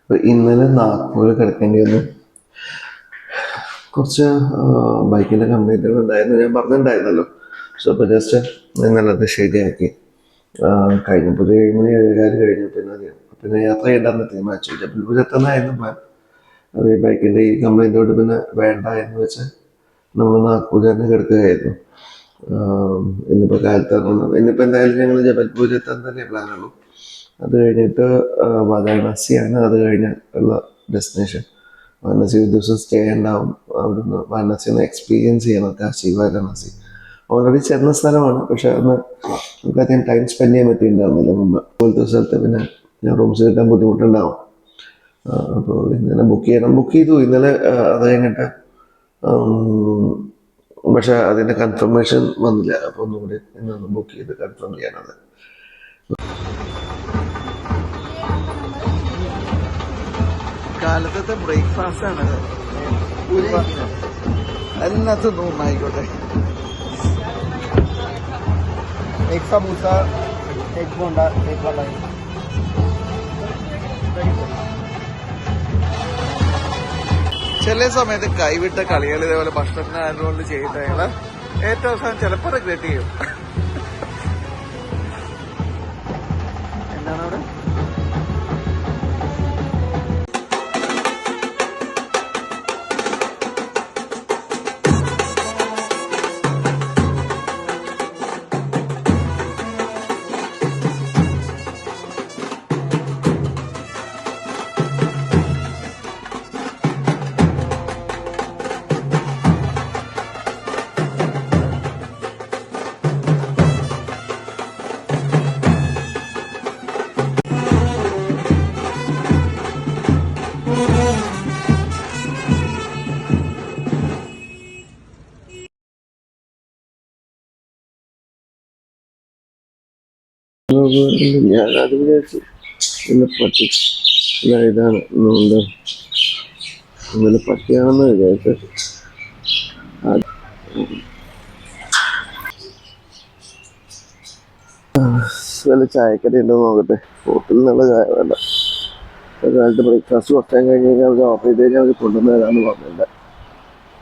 അപ്പോൾ ഇന്നലെ നാഗ്പൂർ കിടക്കേണ്ടി വന്നു. കുറച്ച് ബൈക്കിൻ്റെ കംപ്ലൈൻറ്റുകൾ ഉണ്ടായിരുന്നു, ഞാൻ പറഞ്ഞിട്ടുണ്ടായിരുന്നല്ലോ. സോ അപ്പോൾ ജസ്റ്റ് ഇന്നലെ അത് ശരിയാക്കി. കഴിഞ്ഞപ്പോൾ ഒരു 7 മണി 7:15 കഴിഞ്ഞു. പിന്നെ യാത്ര ചെയ്യണ്ടെന്ന് തീരുമാനിച്ചു. ജബൽപൂർ എത്തുന്നതായിരുന്നു പ്ലാൻ. അത് ഈ ബൈക്കിൻ്റെ ഈ കംപ്ലൈൻറ്റോട് പിന്നെ വേണ്ട എന്ന് വെച്ച് നമ്മൾ നാഗ്പൂർ തന്നെ കിടക്കുകയായിരുന്നു. ഇന്നിപ്പോൾ കാലത്ത് ഇറങ്ങണം. ഇന്നിപ്പോൾ എന്തായാലും ഞങ്ങൾ ജബൽപൂർ എത്താൻ തന്നെ പ്ലാനുള്ളൂ. അത് കഴിഞ്ഞിട്ട് വാരാണസിയാണ് അത് കഴിഞ്ഞ് ഉള്ള ഡെസ്റ്റിനേഷൻ. വാരണാസി ഒരു ദിവസം സ്റ്റേ ഉണ്ടാവും. അവിടുന്ന് വാരണാസി ഒന്ന് എക്സ്പീരിയൻസ് ചെയ്യണം. കാശി വാരണാസി ഓൾറെഡി ചെന്ന സ്ഥലമാണ്, പക്ഷെ അന്ന് നമുക്കധികം ടൈം സ്പെൻഡ് ചെയ്യാൻ പറ്റിയിട്ടുണ്ടാവുന്നില്ല മുമ്പ്. പോലത്തെ സ്ഥലത്ത് പിന്നെ റൂംസ് കിട്ടാൻ ബുദ്ധിമുട്ടുണ്ടാവും. അപ്പോൾ ഇന്നലെ ബുക്ക് ചെയ്തു ഇന്നലെ. അത് കഴിഞ്ഞിട്ട് പക്ഷെ അതിൻ്റെ കൺഫർമേഷൻ വന്നില്ല. അപ്പോൾ ഒന്നുകൂടി ഇന്നൊന്ന് ബുക്ക് ചെയ്ത് കൺഫേം ചെയ്യാനത്. കാലത്തെ ബ്രേക്ക്ഫാസ്റ്റ് ആണത്. എല്ലാത്തും നന്നായിക്കോട്ടെ. एक समोसा, एक बोंडा, एक मलाई. ചില സമയത്ത് കൈവിട്ട കളികൾ ഇതേപോലെ ഭക്ഷണത്തിന് ആയതുകൊണ്ട് ചെയ്തിട്ട് ഞങ്ങൾ ഏറ്റവും അവസാനം ചിലപ്പോൾ റിഗ്രറ്റ് ചെയ്യും. എന്താണ് അവിടെ ഞാനത് വിചാരിച്ചു. പിന്നെ പട്ടി ഇതാണ് എന്താ ഇന്നലെ പട്ടിയാണെന്ന് വിചാരിച്ചു. നല്ല ചായക്കടി ഉണ്ടോ നോക്കട്ടെ. ഹോട്ടലിൽ നിന്നുള്ള ചായ വേണ്ട. കാലത്ത് ബ്രേക്ക്ഫാസ്റ്റ് കുറച്ചാൻ കഴിഞ്ഞ് കഴിഞ്ഞാൽ അവർ ഓർഡർ ചെയ്ത് കഴിഞ്ഞാൽ അവർ കൊണ്ടുവന്ന് തരാമെന്ന് പറഞ്ഞില്ല.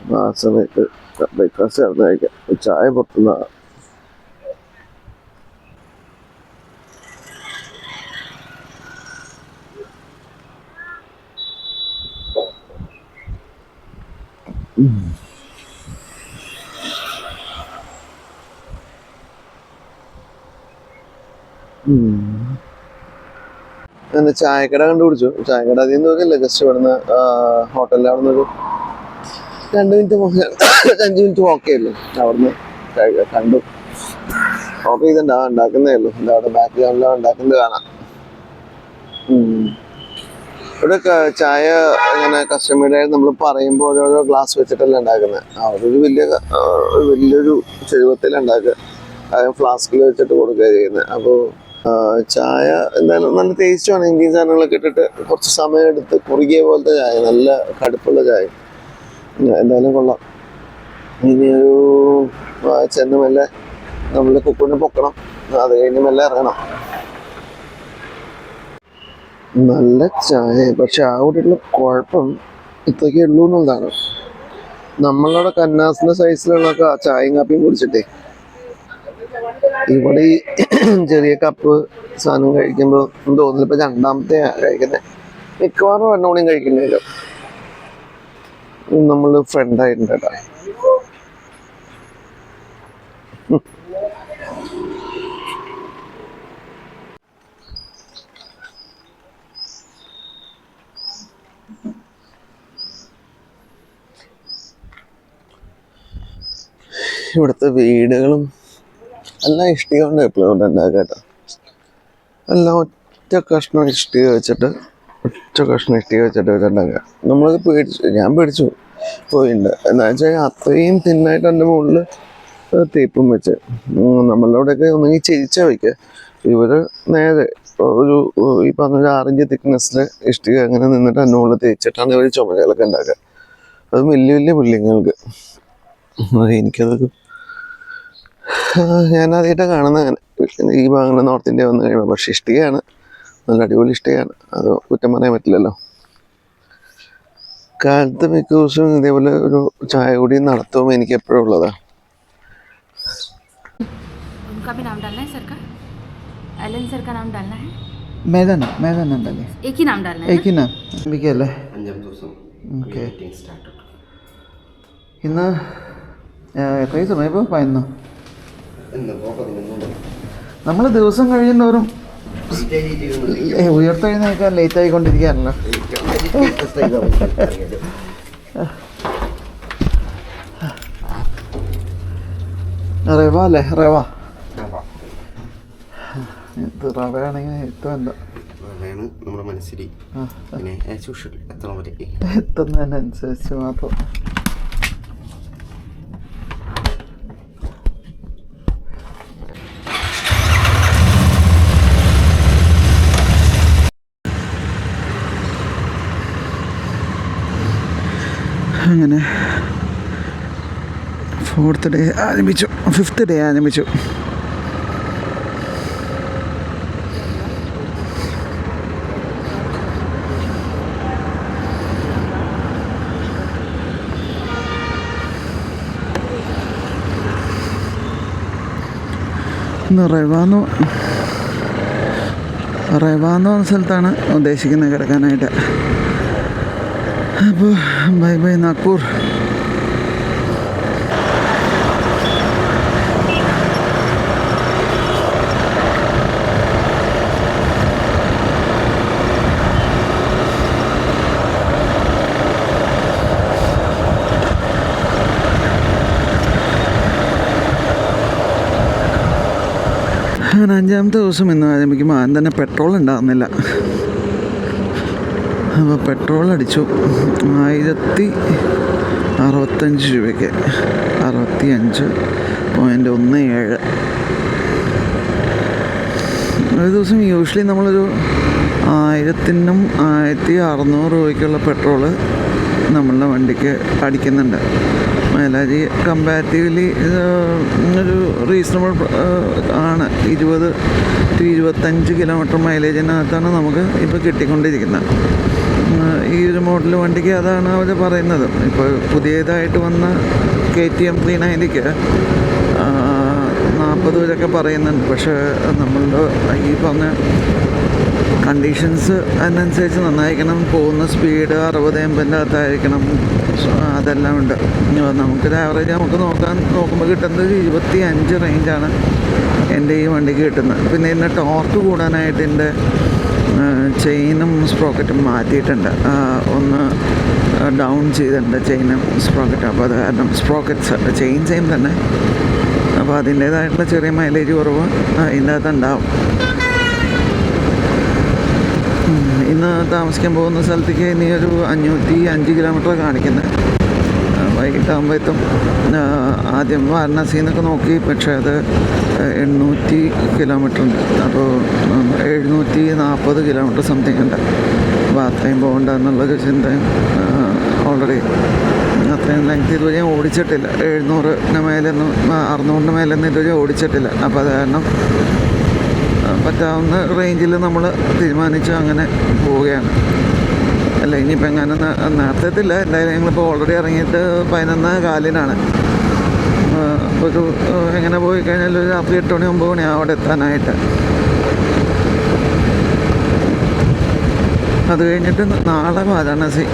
അപ്പോൾ ആ സമയത്ത് ബ്രേക്ക്ഫാസ്റ്റ് നടന്ന് കഴിക്കാം. ചായ പുറത്തുനിന്നാണ്. എന്താ ചായക്കട കണ്ടുപിടിച്ചു. ചായക്കട അധികം നോക്കില്ല. ജസ്റ്റ് ഇവിടുന്ന് ഹോട്ടലിൽ അവിടെ നിന്ന് ഒരു 2 മിനിറ്റ് 5 മിനിറ്റ് വാക്കേ അവിടുന്ന് കണ്ടു. ഓർഡർ ചെയ്തിട്ടുണ്ടാ ഉണ്ടാക്കുന്നേ ഉള്ളൂ. എന്താ അവിടെ ബാക്ക് ഗ്രൗണ്ടിലാണ് ഉണ്ടാക്കുന്നത് കാണാം. ഇവിടെ ചായ ഇങ്ങനെ കസ്റ്റമറുടെ നമ്മൾ പറയുമ്പോൾ ഓരോരോ ഗ്ലാസ് വെച്ചിട്ടല്ല ഉണ്ടാക്കുന്നത്. അവരൊരു വലിയൊരു ചെരുവത്തിലാണ് ഉണ്ടാക്കുക. ഫ്ലാസ്കിൽ വെച്ചിട്ട് കൊടുക്കുക ചെയ്യുന്നത്. അപ്പോൾ ചായ എന്തായാലും നല്ല ടേസ്റ്റുമാണ്. ഇഞ്ചിയും സാധനങ്ങളൊക്കെ ഇട്ടിട്ട് കുറച്ച് സമയം എടുത്ത് കുറുകിയ പോലത്തെ ചായ, നല്ല കടുപ്പുള്ള ചായ. എന്തായാലും കൊള്ളാം. ഇനിയൊരു ചെന്ന് മെല്ലെ നമ്മൾ കുക്കിനെ പൊക്കണം. അത് കഴിഞ്ഞ് മെല്ലെ ഇറങ്ങണം. നല്ല ചായ. പക്ഷെ ആ കൂട്ടിയുള്ള കുഴപ്പം ഇത്രയ്ക്കേ ഉള്ളൂ എന്നുള്ളതാണ്. നമ്മളവിടെ കന്നാസിന്റെ സൈസിലുള്ളൊക്കെ ചായയും കാപ്പിയും കുടിച്ചിട്ടേ ഇവിടെ ഈ ചെറിയ കപ്പ് സാധനം കഴിക്കുമ്പോൾ തോന്നില്ല. ഇപ്പൊ 2ാമത്തെ കഴിക്കുന്നത്. മിക്കവാറും 2 മണിയും കഴിക്കുന്നില്ല. നമ്മള് ഫ്രണ്ടായിട്ടുണ്ട് കേട്ടോ. ഇവിടുത്തെ വീടുകളും എല്ലാം ഇഷ്ടിക കൊണ്ട് എപ്പോഴും കൊണ്ട് ഉണ്ടാക്കുക കേട്ടോ. എല്ലാം ഒറ്റ കഷ്ണം ഇഷ്ടിക വെച്ചിട്ട് ഉണ്ടാക്കുക. നമ്മളത് പേടിച്ചു. ഞാൻ പേടിച്ചു പോയിട്ടുണ്ട്. എന്താ വെച്ചാൽ അത്രയും തിന്നായിട്ട് എൻ്റെ മുകളിൽ തേപ്പും വെച്ച് നമ്മളവിടെയൊക്കെ ഒന്നെങ്കിൽ ചെരിച്ചാൽ വയ്ക്കുക. ഇവര് നേരെ ഒരു ഈ പറഞ്ഞ 6 ഇഞ്ച് തിക്നെസ്സിൽ ഇഷ്ടിക അങ്ങനെ നിന്നിട്ട് എൻ്റെ മുകളിൽ തേച്ചിട്ടാണ് ഇവർ ചുമരുകളൊക്കെ ഉണ്ടാക്കുക. അത് വലിയ വലിയ ബിൽഡിങ്ങുകൾക്ക്. എനിക്കതൊക്കെ ഞാനാദ്യമായിട്ടാണ് കാണുന്നത് അങ്ങനെ ഈ ഭാഗങ്ങൾ നോർത്ത് ഇന്ത്യ വന്നു കഴിയുമ്പോൾ. പക്ഷേ ഇഷ്ടികയാണ്, നല്ല അടിപൊളി ഇഷ്ടികയാണ്. അത് കുറ്റം പറയാൻ പറ്റില്ലല്ലോ. കാലത്ത് മിക്ക ദിവസവും ഇതേപോലെ ഒരു ചായ കൂടി നടത്തും എനിക്ക് എപ്പോഴും ഉള്ളതാണ്. उनका भी नाम डालना है सर का, एलन सर का नाम डालना है, मैदा ना डाले, एक ही नाम डालना है एक ही नाम അല്ലേ? ഓക്കെ. ഇന്ന് എത്ര സമയം ഇപ്പോൾ 11? നമ്മൾ ദിവസം കഴിയുന്നവരും ഉയർത്തെഴുന്നേക്കാൻ ലേറ്റ് ആയിക്കൊണ്ടിരിക്കുകയാണല്ലോ. റവ അല്ലേ? റവ ഇത് റവയാണെങ്കിൽ ഏറ്റവും എന്താ നമ്മുടെ മനസ്സിൽ പിന്നെ എത്തുന്നതിനനുസരിച്ച് മാത്രം. അങ്ങനെ 4th ഡേ ആരംഭിച്ചു, 5th ഡേ ആരംഭിച്ചു. റവാന്ന് പറഞ്ഞ സ്ഥലത്താണ് ഉദ്ദേശിക്കുന്നത് കിടക്കാനായിട്ട്. അപ്പോൾ ബൈ ബൈ നാഗ്പൂർ. അങ്ങനെ 5ാമത്തെ ദിവസം ഇന്ന് ആരംഭിക്കുമ്പോൾ ആദ്യം തന്നെ പെട്രോൾ ഉണ്ടാകുന്നില്ല. അപ്പോൾ പെട്രോൾ അടിച്ചു 1065 രൂപയ്ക്ക്, 65.17. ഒരു ദിവസം യൂഷ്വലി നമ്മളൊരു 1000-നും 1600 രൂപയ്ക്കുള്ള പെട്രോള് നമ്മളുടെ വണ്ടിക്ക് അടിക്കുന്നുണ്ട്. മൈലേജ് കമ്പാരിറ്റീവ്ലി ഒരു റീസണബിൾ ആണ്. 20-25 കിലോമീറ്റർ മൈലേജിനകത്താണ് നമുക്ക് ഇപ്പോൾ കിട്ടിക്കൊണ്ടിരിക്കുന്നത്. ഈ ഒരു മോഡൽ വണ്ടിക്ക് അതാണ് അവർ പറയുന്നത്. ഇപ്പോൾ പുതിയതായിട്ട് വന്ന KTM 390ക്ക് 40 വരെയൊക്കെ പറയുന്നുണ്ട്. പക്ഷേ നമ്മളുടെ ഈ പറഞ്ഞ കണ്ടീഷൻസ് അതിനനുസരിച്ച് നന്നായിരിക്കണം. പോകുന്ന സ്പീഡ് 60-80 അകത്തായിരിക്കണം. അതെല്ലാം ഉണ്ട്. നമുക്കൊരു ആവറേജ് നോക്കുമ്പോൾ കിട്ടുന്നത് 25 റേഞ്ചാണ് എൻ്റെ ഈ വണ്ടിക്ക് കിട്ടുന്നത്. പിന്നെ ഇതിൻ്റെ ടോർക്ക് കൂടാനായിട്ട് ഇതിൻ്റെ ചെയിനും സ്പ്രോക്കറ്റും മാറ്റിയിട്ടുണ്ട്. ഒന്ന് ഡൗൺ ചെയ്തിട്ടുണ്ട് ചെയിനും സ്പ്രോക്കറ്റും. അപ്പോൾ അത് കാരണം സ്പ്രോക്കറ്റ്സ് ചെയിൻ സെയിം തന്നെ. അപ്പോൾ അതിൻ്റേതായിട്ടുള്ള ചെറിയ മൈലേജ് കുറവ് ഇതിൻ്റെ അകത്ത് ഉണ്ടാവും. ഇന്ന് താമസിക്കാൻ പോകുന്ന സ്ഥലത്തേക്ക് ഇനി ഒരു 505 കിലോമീറ്റർ കാണിക്കുന്നത്. വൈകിട്ടാകുമ്പോൾ എത്തും. ആദ്യം വാരണാസിയിൽ നിന്നൊക്കെ നോക്കി, പക്ഷേ അത് 800 കിലോമീറ്റർ ഉണ്ട്. അപ്പോൾ 740 കിലോമീറ്റർ സംതിങ് ഉണ്ട്. അപ്പോൾ അത്രയും പോകണ്ട എന്നുള്ളൊരു ചിന്തയും ഓൾറെഡി അത്രയും ലെങ്ത് ഇതുവരെ ഞാൻ ഓടിച്ചിട്ടില്ല. 700-ന് മേലൊന്നും 600-ന് മേലൊന്നും ഇതുവരെ ഓടിച്ചിട്ടില്ല. അപ്പോൾ അത് കാരണം പറ്റാവുന്ന റേഞ്ചിൽ നമ്മൾ തീരുമാനിച്ച് അങ്ങനെ പോവുകയാണ്. അല്ല ഇനിയിപ്പോൾ എങ്ങനെ നേരത്തെത്തില്ല. എന്തായാലും ഞങ്ങളിപ്പോൾ ഓൾറെഡി ഇറങ്ങിയിട്ട് 11:15 ഒരു എങ്ങനെ പോയി കഴിഞ്ഞാൽ ഒരു രാത്രി 8 മണി 9 മണി അവിടെ എത്താനായിട്ട്. അത് കഴിഞ്ഞിട്ട് നാളെ വാരാണസി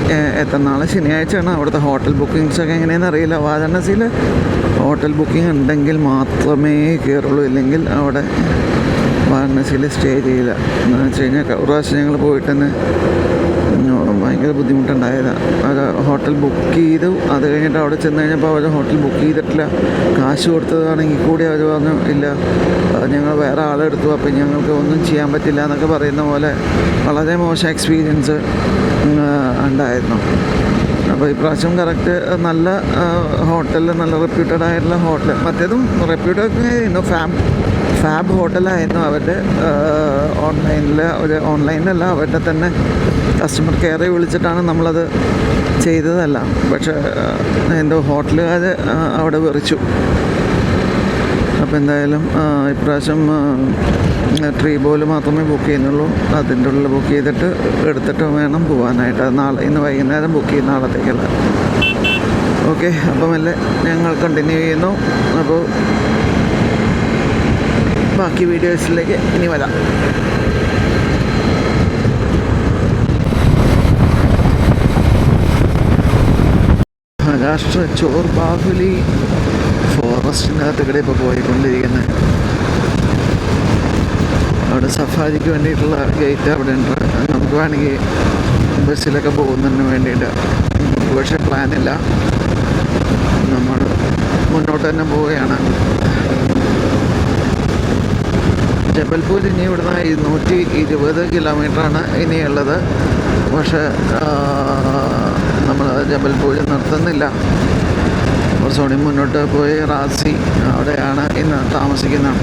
എത്താം. നാളെ ശനിയാഴ്ചയാണ്. അവിടുത്തെ ഹോട്ടൽ ബുക്കിങ്സൊക്കെ എങ്ങനെയാണെന്ന് അറിയില്ല. വാരാണസിയിൽ ഹോട്ടൽ ബുക്കിംഗ് ഉണ്ടെങ്കിൽ മാത്രമേ കയറുള്ളൂ, ഇല്ലെങ്കിൽ അവിടെ വാരണാസിയിൽ സ്റ്റേ ചെയ്യില്ല. എന്ന് വെച്ച് കഴിഞ്ഞാൽ ഒരു പ്രാവശ്യം ഞങ്ങൾ പോയിട്ട് തന്നെ ഭയങ്കര ബുദ്ധിമുട്ടുണ്ടായതാണ്. അത് ഹോട്ടൽ ബുക്ക് ചെയ്തു. അത് കഴിഞ്ഞിട്ട് അവിടെ ചെന്ന് കഴിഞ്ഞപ്പോൾ അവർ ഹോട്ടൽ ബുക്ക് ചെയ്തിട്ടില്ല. കാശ് കൊടുത്തതാണെങ്കിൽ കൂടി അവർ പറഞ്ഞു ഇല്ല, ഞങ്ങൾ വേറെ ആളെടുത്തു, അപ്പം ഞങ്ങൾക്ക് ഒന്നും ചെയ്യാൻ പറ്റില്ല എന്നൊക്കെ പറയുന്ന പോലെ വളരെ മോശം എക്സ്പീരിയൻസ് ഉണ്ടായിരുന്നു. അപ്പോൾ ഇപ്രാവശ്യം കറക്റ്റ് നല്ല ഹോട്ടലിൽ, നല്ല റെപ്യൂട്ടഡ് ആയിട്ടുള്ള ഹോട്ടൽ. മറ്റേതും റെപ്യൂട്ടഡ് ആയിരുന്നു, ഫാബ് ഹോട്ടലായിരുന്നു അവരുടെ. ഓൺലൈനിലല്ല, അവരുടെ തന്നെ കസ്റ്റമർ കെയറെ വിളിച്ചിട്ടാണ് നമ്മളത് ചെയ്തതല്ല. പക്ഷേ എന്തോ ഹോട്ടലുകാർ അവിടെ വെറിച്ചു. അപ്പോൾ എന്തായാലും ഇപ്രാവശ്യം ട്രീ ബോൾ മാത്രമേ ബുക്ക് ചെയ്യുന്നുള്ളൂ. അതിൻ്റെ ഉള്ളിൽ ബുക്ക് ചെയ്തിട്ട് എടുത്തിട്ട് വേണം പോകാനായിട്ട്. അത് നാളെ, ഇന്ന് വൈകുന്നേരം ബുക്ക് ചെയ്യും, നാളത്തേക്കല്ല. ഓക്കെ, അപ്പം അല്ലേ ഞങ്ങൾ കണ്ടിന്യൂ ചെയ്യുന്നു. അപ്പോൾ ബാക്കി വീഡിയോസിലേക്ക് ഇനി വരാം. മഹാരാഷ്ട്ര ചോർ ബാഹുലി ഫോറസ്റ്റിനകത്ത് കൂടെ ഇപ്പോൾ പോയിക്കൊണ്ടിരിക്കുന്നത്. അവിടെ സഫാരിക്ക് വേണ്ടിയിട്ടുള്ള ഗേറ്റ് അവിടെ ഉണ്ട്. നമുക്ക് വേണമെങ്കിൽ ബസ്സിലൊക്കെ പോകുന്നതിന് വേണ്ടിയിട്ട്, പക്ഷേ പ്ലാനില്ല. നമ്മൾ മുന്നോട്ട് തന്നെ പോവുകയാണ്. ജബൽപൂർ ഇനി ഇവിടുന്ന് 220 കിലോമീറ്ററാണ് ഇനിയുള്ളത്. പക്ഷേ നമ്മൾ ജബൽപൂർ നിർത്തുന്നില്ല. കുറച്ചുകൂടി മുന്നോട്ട് പോയി റാസി, അവിടെയാണ് ഇന്ന് താമസിക്കുന്നത്.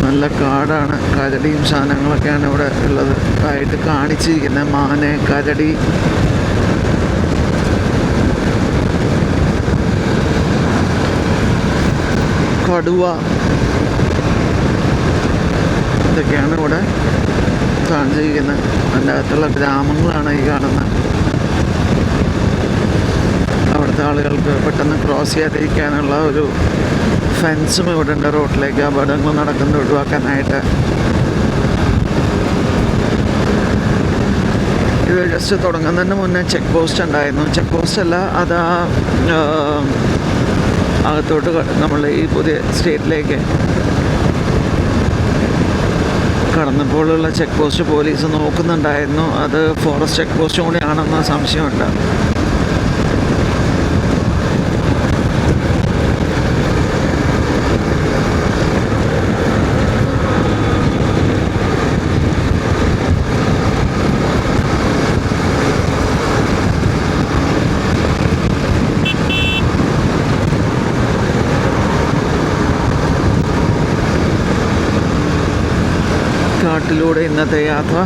നല്ല കാടാണ്, കരടിയും സാധനങ്ങളൊക്കെയാണ് ഇവിടെ ഉള്ളത് ആയിട്ട് കാണിച്ചിരിക്കുന്നത്. മാന്, കരടി, കടുവ, ഇതൊക്കെയാണ് ഇവിടെ കാണിച്ചിരിക്കുന്നത്. അതിൻ്റെ അകത്തുള്ള ഗ്രാമങ്ങളാണ് ഈ കാണുന്നത്. അവിടുത്തെ ആളുകൾക്ക് പെട്ടെന്ന് ക്രോസ് ചെയ്യാതിരിക്കാനുള്ള ഒരു ഫെൻസും ഇവിടെ ഉണ്ട്. റോഡിലേക്ക് അപകടങ്ങൾ നടക്കുന്നത് ഒഴിവാക്കാനായിട്ട്. ഇത് ജസ്റ്റ് തുടങ്ങുന്നതിന് മുന്നേ ചെക്ക് പോസ്റ്റ് ഉണ്ടായിരുന്നു. ചെക്ക് പോസ്റ്റ് അല്ല, അത് അകത്തോട്ട് നമ്മൾ ഈ പുതിയ സ്റ്റേറ്റിലേക്ക് കടന്നപ്പോഴുള്ള ചെക്ക് പോസ്റ്റ് പോലീസ് നോക്കുന്നുണ്ടായിരുന്നു. അത് ഫോറസ്റ്റ് ചെക്ക് പോസ്റ്റും കൂടിയാണെന്ന സംശയമുണ്ട്. കാട്ടിലൂടെ ഇന്നത്തെ യാത്ര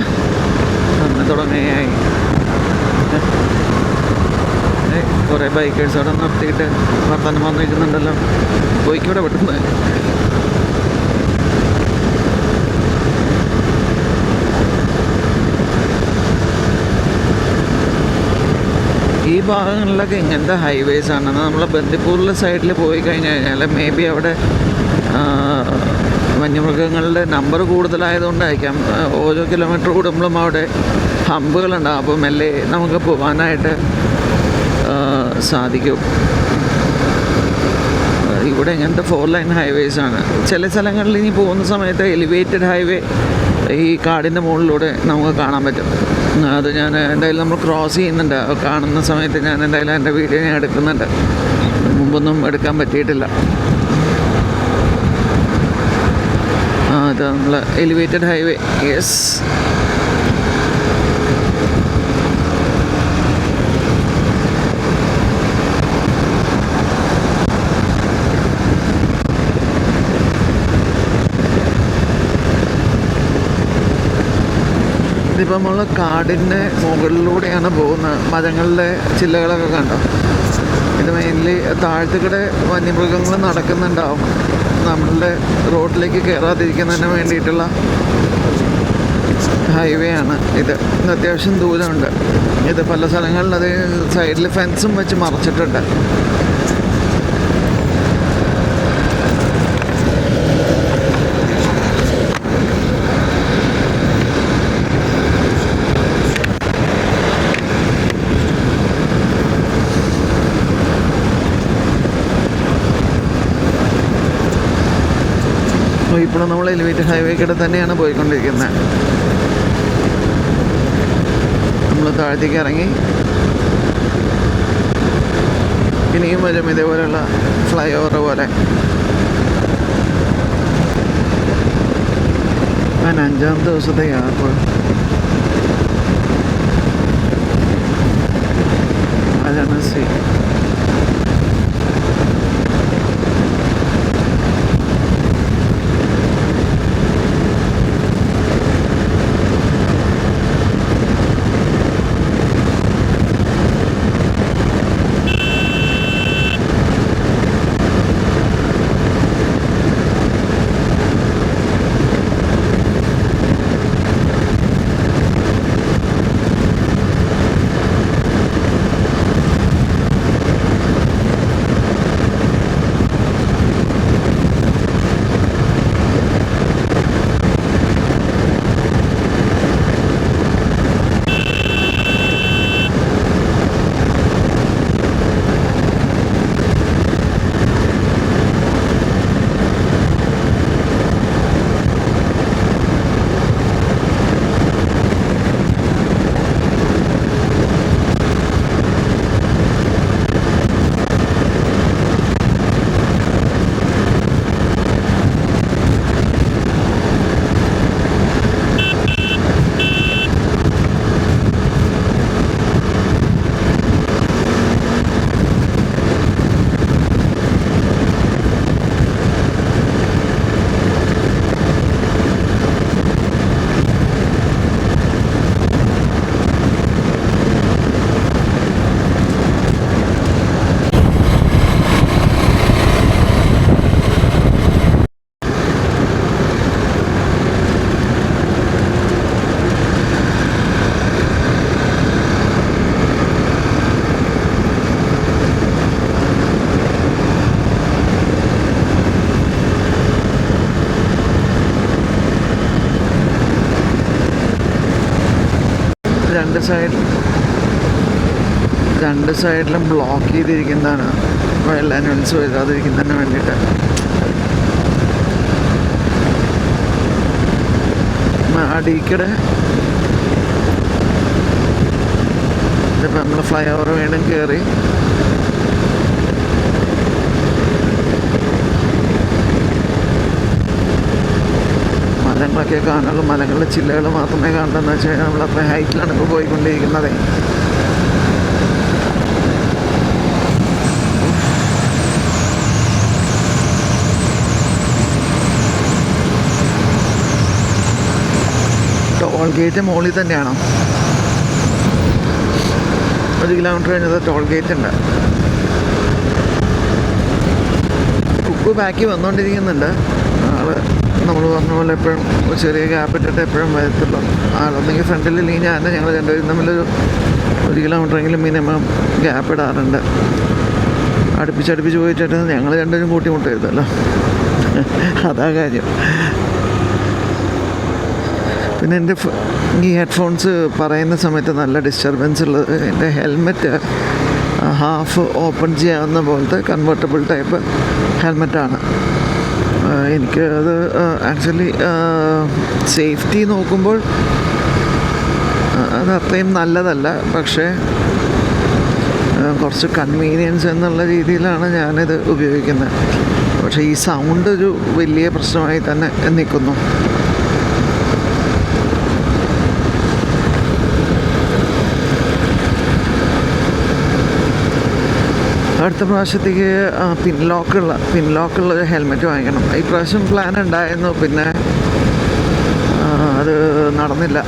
അങ്ങനെ തുടങ്ങുകയായി. കുറേ ബൈക്കേഴ്സ് അവിടെ നിർത്തിയിട്ട് വർത്തമാനം വന്നിരിക്കുന്നുണ്ടല്ലോ. പോയിക്കൂടെ പെട്ടെന്ന്. ഈ ഭാഗങ്ങളിലൊക്കെ ഇങ്ങനത്തെ ഹൈവേസാണ്. നമ്മൾ ബന്ദിപ്പൂരിലെ സൈഡിൽ പോയി കഴിഞ്ഞ് കഴിഞ്ഞാൽ മേ ബി അവിടെ വന്യമൃഗങ്ങളുടെ നമ്പർ കൂടുതലായതുകൊണ്ടായിരിക്കാം ഓരോ കിലോമീറ്റർ കൂടുമ്പോഴും അവിടെ ഹമ്പുകളുണ്ടാകും. അപ്പോൾ മെല്ലെ നമുക്ക് പോകാനായിട്ട് സാധിക്കും. ഇവിടെ ഇങ്ങനത്തെ 4 ലൈൻ ഹൈവേസാണ്. ചില സ്ഥലങ്ങളിൽ ഇനി പോകുന്ന സമയത്ത് എലിവേറ്റഡ് ഹൈവേ ഈ കാടിൻ്റെ മുകളിലൂടെ നമുക്ക് കാണാൻ പറ്റും. അത് ഞാൻ എന്തായാലും നമ്മൾ ക്രോസ് ചെയ്യുന്നുണ്ട്. കാണുന്ന സമയത്ത് ഞാൻ എന്തായാലും എൻ്റെ വീഡിയോ ഞാൻ എടുക്കുന്നുണ്ട്. മുമ്പൊന്നും എടുക്കാൻ പറ്റിയിട്ടില്ല. ഇത് നമ്മൾ എലിവേറ്റഡ് ഹൈവേ. യെസ്, ഇതിപ്പോൾ നമ്മൾ കാടിൻ്റെ മുകളിലൂടെയാണ് പോകുന്നത്. മരങ്ങളിലെ ചില്ലകളൊക്കെ കണ്ടോ. ഇത് മെയിൻലി താഴത്തുകൂടെ വന്യമൃഗങ്ങൾ നടക്കുന്നുണ്ടാവും. നമ്മളുടെ റോഡിലേക്ക് കയറാതിരിക്കുന്നതിന് വേണ്ടിയിട്ടുള്ള ഹൈവേ ആണ് ഇത്. അത്യാവശ്യം ദൂരമുണ്ട്. ഇത് പല സ്ഥലങ്ങളിൽ അത് സൈഡിൽ ഫെൻസും വെച്ച് മറച്ചിട്ടുണ്ട്. ഇപ്പോഴും നമ്മൾ എലിവേറ്റഡ് ഹൈവേക്കിടെ തന്നെയാണ് പോയിക്കൊണ്ടിരിക്കുന്നത്. നമ്മൾ താഴത്തേക്ക് ഇറങ്ങി ഇനിയും വരും ഇതേപോലെയുള്ള ഫ്ലൈ ഓവർ പോലെ. ഞാൻ 5-ാം ദിവസത്തെ യാത്ര. വാരണാസി. സൈഡിലും ബ്ലോക്ക് ചെയ്തിരിക്കുന്നതാണ്, വെള്ള ആനിമൽസ് വരാതിരിക്കുന്നതിന് വേണ്ടിയിട്ട്. അടിക്കടെ ഇതിപ്പോൾ നമ്മൾ ഫ്ലൈ ഓവർ വീണ്ടും കയറി. മലങ്ങളൊക്കെ കാണുള്ളൂ, മലകളുടെ ചില്ലകൾ മാത്രമേ കാണുള്ളൂ. വെച്ച് കഴിഞ്ഞാൽ നമ്മൾ അത്ര ഹൈറ്റിലാണ് ഇപ്പോൾ പോയിക്കൊണ്ടിരിക്കുന്നത്. ടോൾ ഗേറ്റ് മുകളിൽ തന്നെയാണോ? 1 കിലോമീറ്റർ കഴിഞ്ഞത് ടോൾ ഗേറ്റ് ഉണ്ട്. കുക്ക് ബാക്കി വന്നുകൊണ്ടിരിക്കുന്നുണ്ട്. ആള് നമ്മൾ പറഞ്ഞ പോലെ എപ്പോഴും ചെറിയ ഗ്യാപ്പ് ഇട്ടിട്ട് എപ്പോഴും വരത്തുള്ളൂ. ആളൊന്നെങ്കിൽ ഫ്രണ്ടിൽ ലീൻ ആണ്, ഞങ്ങൾ രണ്ടുപേരും തമ്മിലൊരു 1 കിലോമീറ്ററെങ്കിലും മിനിമം ഗ്യാപ്പ് ഇടാറുണ്ട്. അടുപ്പിച്ചടുപ്പിച്ച് പോയിട്ട് ഞങ്ങൾ രണ്ടുപേരും കൂട്ടിമുട്ടരുതല്ലോ, അതാ കാര്യം. പിന്നെ എൻ്റെ ഈ ഹെഡ്ഫോൺസ് പറയുന്ന സമയത്ത് നല്ല ഡിസ്റ്റർബൻസ് ഉള്ളത്. എൻ്റെ ഹെൽമെറ്റ് ഹാഫ് ഓപ്പൺ ചെയ്യാവുന്ന പോലത്തെ കൺവേർട്ടബിൾ ടൈപ്പ് ഹെൽമെറ്റാണ്. എനിക്ക് അത് ആക്ച്വലി സേഫ്റ്റി നോക്കുമ്പോൾ അത് അത്രയും നല്ലതല്ല. പക്ഷേ കുറച്ച് കൺവീനിയൻസ് എന്നുള്ള രീതിയിലാണ് ഞാനിത് ഉപയോഗിക്കുന്നത്. പക്ഷേ ഈ സൗണ്ട് ഒരു വലിയ പ്രശ്നമായി തന്നെ നിൽക്കുന്നു. അടുത്ത പ്രാവശ്യത്തേക്ക് പിൻലോക്കുള്ള ഒരു ഹെൽമെറ്റ് വാങ്ങിക്കണം. ഈ പ്രാവശ്യം പ്ലാൻ ഉണ്ടായിരുന്നു, പിന്നെ അത് നടന്നില്ല.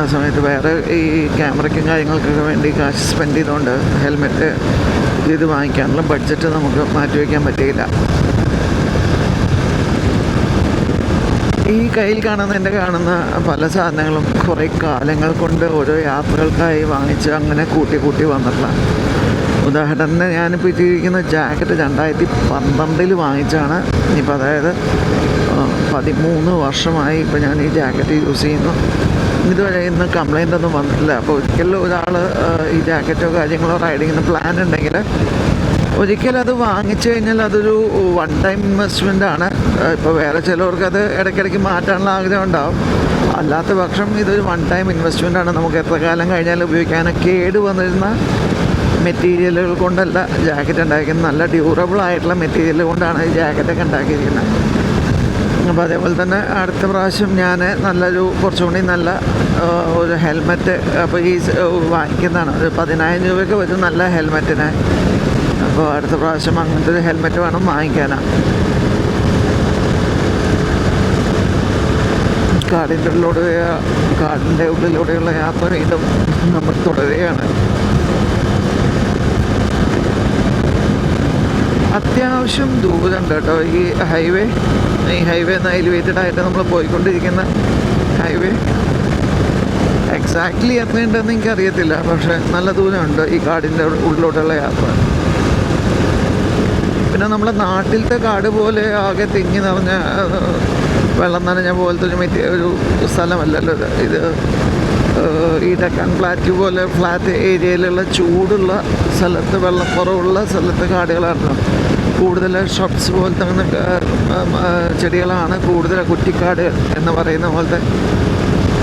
ആ സമയത്ത് വേറെ ഈ ക്യാമറയ്ക്കും കാര്യങ്ങൾക്കൊക്കെ വേണ്ടി കാശ് സ്പെൻഡ് ചെയ്തുകൊണ്ട് ഹെൽമെറ്റ് ഇത് വാങ്ങിക്കാനുള്ള ബഡ്ജറ്റ് നമുക്ക് മാറ്റിവെക്കാൻ പറ്റിയില്ല. ഈ കയ്യിൽ കാണുന്ന പല സാധനങ്ങളും കുറേ കാലങ്ങൾ കൊണ്ട് ഓരോ യാത്രകൾക്കായി വാങ്ങിച്ച് അങ്ങനെ കൂട്ടി വന്നിട്ടുള്ള. ഉദാഹരണത്തിന് ഞാനിപ്പോൾ ഇട്ടിരിക്കുന്ന ജാക്കറ്റ് 2012 വാങ്ങിച്ചാണ്. ഇപ്പം അതായത് 13 വർഷമായി ഇപ്പോൾ ഞാൻ ഈ ജാക്കറ്റ് യൂസ് ചെയ്യുന്നു. ഇതുവരെ ഇന്ന് കംപ്ലൈൻ്റ് ഒന്നും വന്നിട്ടില്ല. അപ്പോൾ ഒരിക്കലും ഒരാൾ ഈ ജാക്കറ്റോ കാര്യങ്ങളോ റൈഡിങ്ങിന് പ്ലാൻ ഉണ്ടെങ്കിൽ ഒരിക്കലും അത് വാങ്ങിച്ചു കഴിഞ്ഞാൽ അതൊരു 1 ടൈം ഇൻവെസ്റ്റ്മെൻ്റാണ്. ഇപ്പോൾ വേറെ ചിലവർക്ക് അത് ഇടയ്ക്കിടയ്ക്ക് മാറ്റാനുള്ള ആഗ്രഹം ഉണ്ടാവും. അല്ലാത്ത പക്ഷം ഇതൊരു 1 ടൈം ഇൻവെസ്റ്റ്മെൻ്റാണ്. നമുക്ക് എത്ര കാലം കഴിഞ്ഞാൽ ഉപയോഗിക്കാനും കേട് വന്നിരുന്ന മെറ്റീരിയലുകൾ കൊണ്ടല്ല ജാക്കറ്റ് ഉണ്ടാക്കിയത്. നല്ല ഡ്യൂറബിൾ ആയിട്ടുള്ള മെറ്റീരിയൽ കൊണ്ടാണ് ഈ ജാക്കറ്റൊക്കെ ഉണ്ടാക്കിയിരിക്കുന്നത്. അപ്പോൾ അതേപോലെ തന്നെ അടുത്ത പ്രാവശ്യം ഞാൻ കുറച്ചുകൂടി നല്ല ഒരു ഹെൽമെറ്റ് അപ്പോൾ ഈ വാങ്ങിക്കുന്നതാണ്. ഒരു 10,000 രൂപയ്ക്ക് വരും നല്ല ഹെൽമെറ്റിന്. അപ്പോൾ അടുത്ത പ്രാവശ്യം അങ്ങനത്തെ ഒരു ഹെൽമെറ്റ് വേണം വാങ്ങിക്കാനാണ്. കാടിൻ്റെ ഉള്ളിലൂടെയുള്ള യാത്ര വീണ്ടും നമ്മൾ തുടരുകയാണ്. അത്യാവശ്യം ദൂരമുണ്ട് കേട്ടോ ഈ ഹൈവേ ഒന്ന് എലിവേറ്റഡ് ആയിട്ട് നമ്മൾ പോയിക്കൊണ്ടിരിക്കുന്ന ഹൈവേ. എക്സാക്ട്ലി എത്രയുണ്ടെന്ന് എനിക്കറിയത്തില്ല, പക്ഷേ നല്ല ദൂരമുണ്ട് ഈ കാടിൻ്റെ ഉള്ളിലോട്ടുള്ള യാത്ര. പിന്നെ നമ്മുടെ നാട്ടിലത്തെ കാട് പോലെ ആകെ തിങ്ങി നിറഞ്ഞ വെള്ളം നനഞ്ഞ പോലത്തെ ഒരു സ്ഥലമല്ലല്ലോ ഇത്. ഈ ഡെക്കാൻ പ്ലാറ്റ് പോലെ ഫ്ലാറ്റ് ഏരിയയിലുള്ള ചൂടുള്ള സ്ഥലത്ത്, വെള്ളക്കുറവുള്ള സ്ഥലത്ത് കാടുകളാണ് കൂടുതൽ. ഷബ്സ് പോലത്തെ അങ്ങനെ ചെടികളാണ് കൂടുതൽ. കുറ്റിക്കാട് എന്ന് പറയുന്ന പോലത്തെ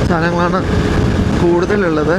സാധനങ്ങളാണ് കൂടുതലുള്ളത്.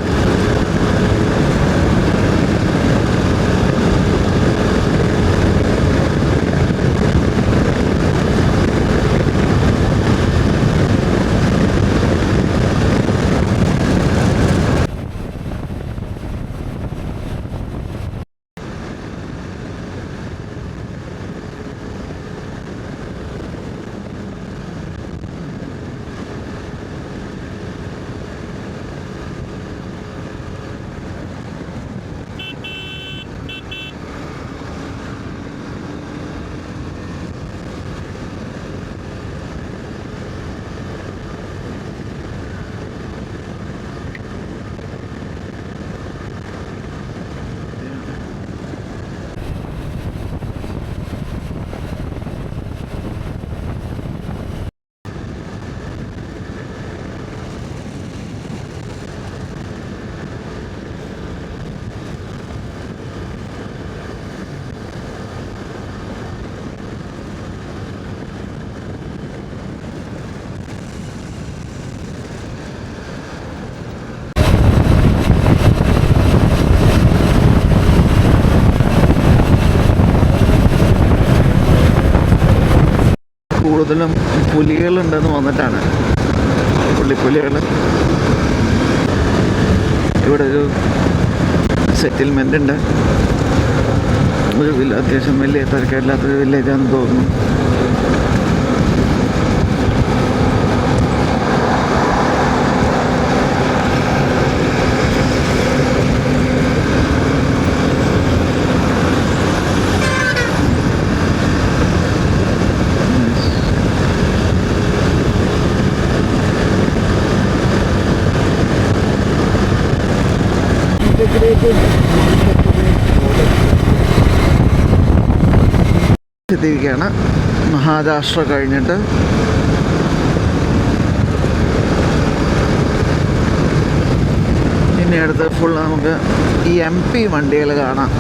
കൂടുതലും പുലികളുണ്ടെന്ന് വന്നിട്ടാണ്. പുള്ളിപ്പുലികൾ. ഇവിടെ ഒരു സെറ്റിൽമെൻ്റ് ഉണ്ട്. ഒരു അത്യാവശ്യം വലിയ തിരക്കില്ലാത്തൊരു വില്ലേജാണെന്ന് തോന്നുന്നു. എത്തിയിരിക്കുകയാണ്. മഹാരാഷ്ട്ര കഴിഞ്ഞിട്ട് ഇനി അടുത്ത് ഫുൾ നമുക്ക് ഈ MP വണ്ടികൾ കാണാം.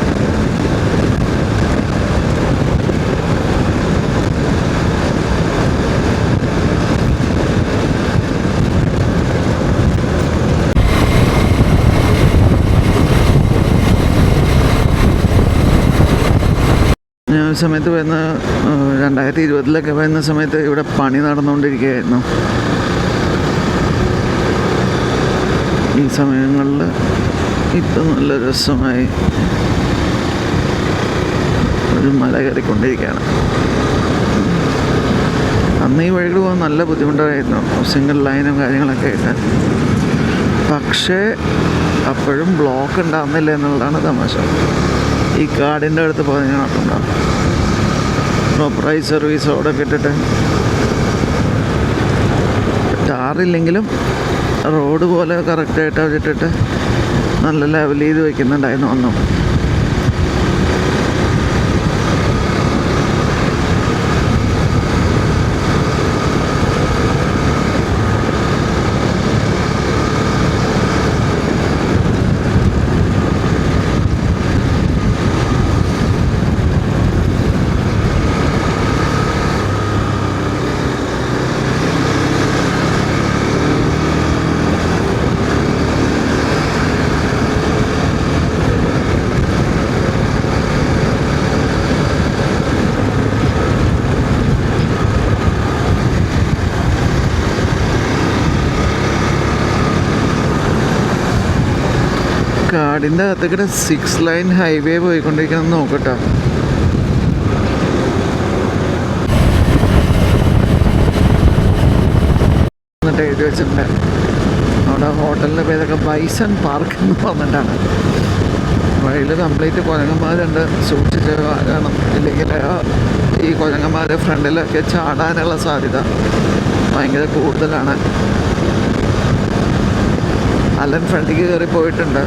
ഞാൻ ഒരു സമയത്ത് വരുന്ന 2020 വരുന്ന സമയത്ത് ഇവിടെ പണി നടന്നുകൊണ്ടിരിക്കുകയായിരുന്നു. ഈ സമയങ്ങളിൽ ഇപ്പം നല്ല രസമായി ഒരു മല കയറിക്കൊണ്ടിരിക്കുകയാണ്. അന്ന് ഈ വഴികൾ പോകാൻ നല്ല ബുദ്ധിമുട്ടായിരുന്നു, സിംഗിൾ ലൈനും കാര്യങ്ങളൊക്കെ ആയിട്ട്. പക്ഷേ അപ്പോഴും ബ്ലോക്ക് ഉണ്ടാകുന്നില്ല എന്നുള്ളതാണ് തമാശ. ഈ കാടിൻ്റെ അടുത്ത് പതിനാട്ടുണ്ടാവും. പ്രോപ്പറായി സർവീസ് അവിടെ ഇട്ടിട്ട് ടാറില്ലെങ്കിലും റോഡ് പോലെ കറക്റ്റായിട്ട് അവരിട്ടിട്ട് നല്ല ലെവൽ ചെയ്ത് വയ്ക്കുന്നുണ്ടായിരുന്നു ഒന്നും. കാടിൻ്റെ അകത്തേക്കിടെ 6 ലൈൻ ഹൈവേ പോയിക്കൊണ്ടിരിക്കണം നോക്കട്ടോ. എന്നിട്ട് എഴുതി വെച്ചിട്ടുണ്ട് അവിടെ ഹോട്ടലിൻ്റെ പേരൊക്കെ ബൈസൺ പാർക്ക് എന്ന് പറഞ്ഞിട്ടാണ്. വഴിയിൽ കംപ്ലീറ്റ് കുരങ്ങന്മാരുണ്ട്, സൂക്ഷിച്ച് കാണണം. ഇല്ലെങ്കിൽ ഈ കുരങ്ങന്മാരുടെ ഫ്രണ്ടിലൊക്കെ ചാടാനുള്ള സാധ്യത ഭയങ്കര കൂടുതലാണ്. അലൻ ഫ്രണ്ടിലേക്ക് കയറി പോയിട്ടുണ്ട്.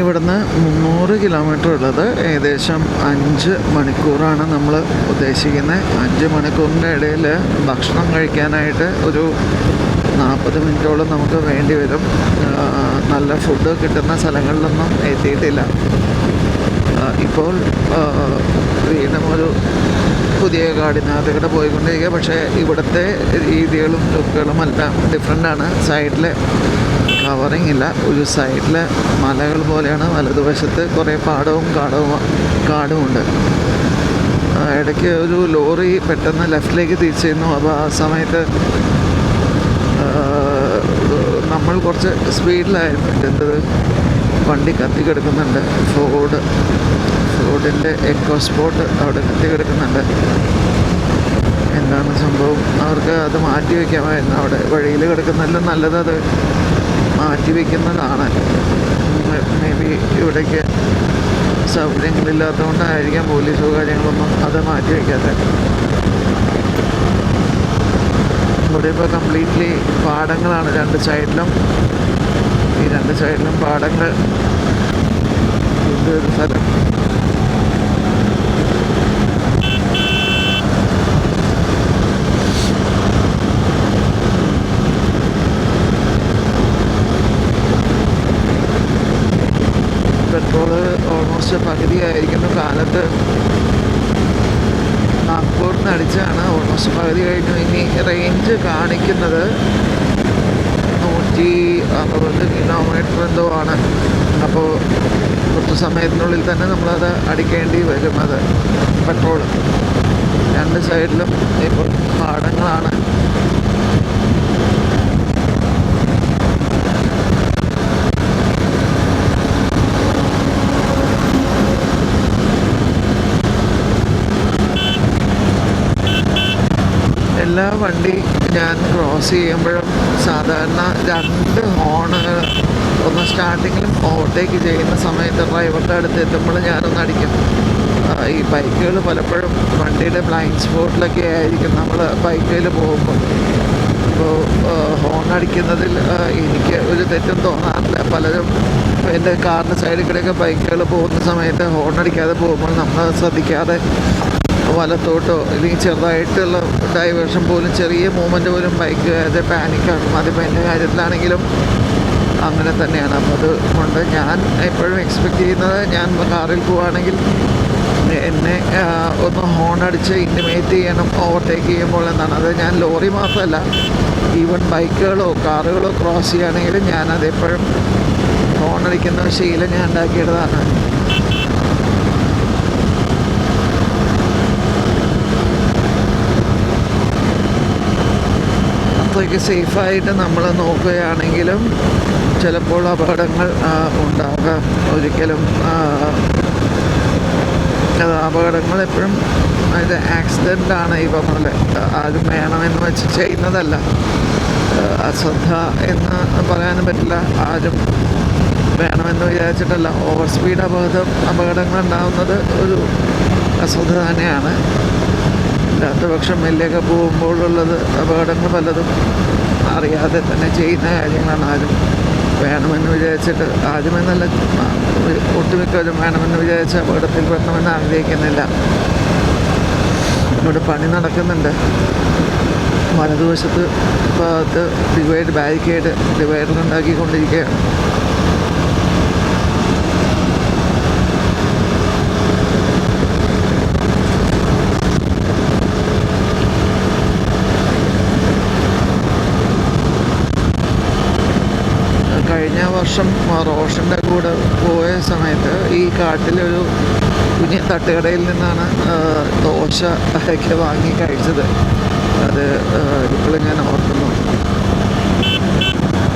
ഇവിടുന്ന് 300 കിലോമീറ്റർ ഉള്ളത് ഏകദേശം 5 മണിക്കൂറാണ് നമ്മൾ ഉദ്ദേശിക്കുന്നത്. 5 മണിക്കൂറിൻ്റെ ഇടയിൽ ഭക്ഷണം കഴിക്കാനായിട്ട് ഒരു 40 മിനിറ്റോളം നമുക്ക് വേണ്ടി വരും. നല്ല ഫുഡ് കിട്ടുന്ന സ്ഥലങ്ങളിലൊന്നും എത്തിയിട്ടില്ല. ഇപ്പോൾ വീണ്ടും ഒരു പുതിയ കാടിനകത്തേക്കിടെ പോയിക്കൊണ്ടിരിക്കുക. പക്ഷേ ഇവിടുത്തെ രീതികളും ലുക്കുകളും എല്ലാം ഡിഫറെൻ്റാണ്. സൈഡിൽ കവറിങ് ഇല്ല, ഒരു സൈഡിൽ മലകൾ പോലെയാണ്, വലതുവശത്ത് കുറേ കാടുമുണ്ട്. ഇടയ്ക്ക് ഒരു ലോറി പെട്ടെന്ന് ലെഫ്റ്റിലേക്ക് തിരിച്ചിരുന്നു. അപ്പോൾ ആ സമയത്ത് നമ്മൾ കുറച്ച് സ്പീഡിലായിരുന്നു എന്തത് വണ്ടി കത്തി കിടക്കുന്നുണ്ട്. ഫോർഡിൻ്റെ എക്കോ സ്പോട്ട് അവിടെ കത്തി കിടക്കുന്നുണ്ട്. എന്താണ് സംഭവം? അവർക്ക് അത് മാറ്റി വയ്ക്കാമായിരുന്നു. അവിടെ വഴിയിൽ കിടക്കുന്നതെല്ലാം നല്ലത് അത് മാറ്റി വയ്ക്കുന്നതാണ്. മേ ബി ഇവിടേക്ക് സൗകര്യങ്ങളില്ലാത്തതുകൊണ്ടായിരിക്കാം പോലീസോ കാര്യങ്ങളൊന്നും അത് മാറ്റി വയ്ക്കാത്തത്. ഇവിടെ ഇപ്പോൾ കംപ്ലീറ്റ്ലി പാടങ്ങളാണ് രണ്ട് സൈഡിലും. ഈ രണ്ട് സൈഡിലും പാടങ്ങൾ. ഇതൊരു സ്ഥലം പെട്രോള് ഓൾമോസ്റ്റ് പകുതിയായിരിക്കുന്ന കാലത്ത് നാഗ്പൂരിൽ നിന്ന് അടിച്ചാണ്. ഓൾമോസ്റ്റ് പകുതി കഴിഞ്ഞു. ഇനി റേഞ്ച് കാണിക്കുന്നത് 160 കിലോമീറ്റർ എന്തോ ആണ്. അപ്പോൾ കുറച്ച് സമയത്തിനുള്ളിൽ തന്നെ നമ്മളത് അടിക്കേണ്ടി വരും. അത് പെട്രോൾ രണ്ട് സൈഡിലും ഇപ്പോൾ പാടങ്ങളാണ്. എല്ലാ വണ്ടി ഞാൻ ക്രോസ് ചെയ്യുമ്പോഴും സാധാരണ 2 ഹോണുകൾ, ഒന്ന് സ്റ്റാർട്ടിങ്ങിലും ഓവർടേക്ക് ചെയ്യുന്ന സമയത്ത് ഡ്രൈവറുടെ അടുത്ത് എത്തുമ്പോൾ ഞാനൊന്ന് അടിക്കും. ഈ ബൈക്കുകൾ പലപ്പോഴും വണ്ടിയുടെ ബ്ലൈൻഡ് സ്പോട്ടിലൊക്കെ ആയിരിക്കും നമ്മൾ ബൈക്കിൽ പോകുമ്പോൾ. അപ്പോൾ ഹോൺ അടിക്കുന്നതിൽ എനിക്ക് ഒരു തെറ്റും തോന്നാറില്ല. പലരും എൻ്റെ കാറിൻ്റെ സൈഡിൽ കൂടെയൊക്കെ ബൈക്കുകൾ പോകുന്ന സമയത്ത് ഹോൺ അടിക്കാതെ പോകുമ്പോൾ നമ്മൾ ശ്രദ്ധിക്കാതെ വലത്തോട്ടോ അല്ലെങ്കിൽ ചെറുതായിട്ടുള്ള ഡൈവേർഷൻ പോലും, ചെറിയ മൂവ്മെൻറ്റ് പോലും ബൈക്ക് അത് പാനിക്കാകും. അതിപ്പോൾ എൻ്റെ കാര്യത്തിലാണെങ്കിലും അങ്ങനെ തന്നെയാണ്. അപ്പോൾ അതുകൊണ്ട് ഞാൻ എപ്പോഴും എക്സ്പെക്റ്റ് ചെയ്യുന്നത്, ഞാൻ കാറിൽ പോവുകയാണെങ്കിൽ എന്നെ ഒന്ന് ഹോൺ അടിച്ച് ഇൻറ്റിമേറ്റ് ചെയ്യണം ഓവർടേക്ക് ചെയ്യുമ്പോൾ എന്നാണ്. അത് ഞാൻ ലോറി മാത്രമല്ല, ഈവൻ ബൈക്കുകളോ കാറുകളോ ക്രോസ് ചെയ്യുകയാണെങ്കിലും ഞാനതെപ്പോഴും ഹോൺ അടിക്കുന്ന ശീലം ഞാൻ ഉണ്ടാക്കിയതാണ്. അത്രയ്ക്ക് സേഫായിട്ട് നമ്മൾ നോക്കുകയാണെങ്കിലും ചിലപ്പോൾ അപകടങ്ങൾ ഉണ്ടാകാം. ഒരിക്കലും അപകടങ്ങൾ എപ്പോഴും ഇത് ആക്സിഡൻ്റാണ്. ഈ പറഞ്ഞ പോലെ ആരും വേണമെന്ന് വെച്ച് ചെയ്യുന്നതല്ല. അശ്രദ്ധ എന്ന് പറയാനും പറ്റില്ല. ആരും വേണമെന്ന് വിചാരിച്ചിട്ടല്ല. ഓവർ സ്പീഡ് അപകടങ്ങൾ ഉണ്ടാകുന്നത് ഒരു അശ്രദ്ധ തന്നെയാണ്. അല്ലാത്തപക്ഷം വലിയൊക്കെ പോകുമ്പോഴുള്ളത് അപകടങ്ങൾ പലതും അറിയാതെ തന്നെ ചെയ്യുന്ന കാര്യങ്ങളാണ്. ആരും വേണമെന്ന് വിചാരിച്ചിട്ട്, ആദ്യമെന്നല്ല ഒട്ടുമിക്കവരും വേണമെന്ന് വിചാരിച്ച് അപകടത്തിൽ പെടണമെന്ന് ആഗ്രഹിക്കുന്നില്ല. ഇവിടെ പണി നടക്കുന്നുണ്ട്. വലതുവശത്ത് ഭാഗത്ത് ഡിവൈഡർ ഉണ്ടാക്കിക്കൊണ്ടിരിക്കുകയാണ്. കഴിഞ്ഞ വർഷം റോഷൻ്റെ കൂടെ പോയ സമയത്ത് ഈ കാട്ടിലൊരു കുഞ്ഞ് തട്ടുകടയിൽ നിന്നാണ് ദോശ ഒക്കെ വാങ്ങി കഴിച്ചത്. അത് ഇപ്പോഴും ഞാൻ ഓർക്കുന്നു.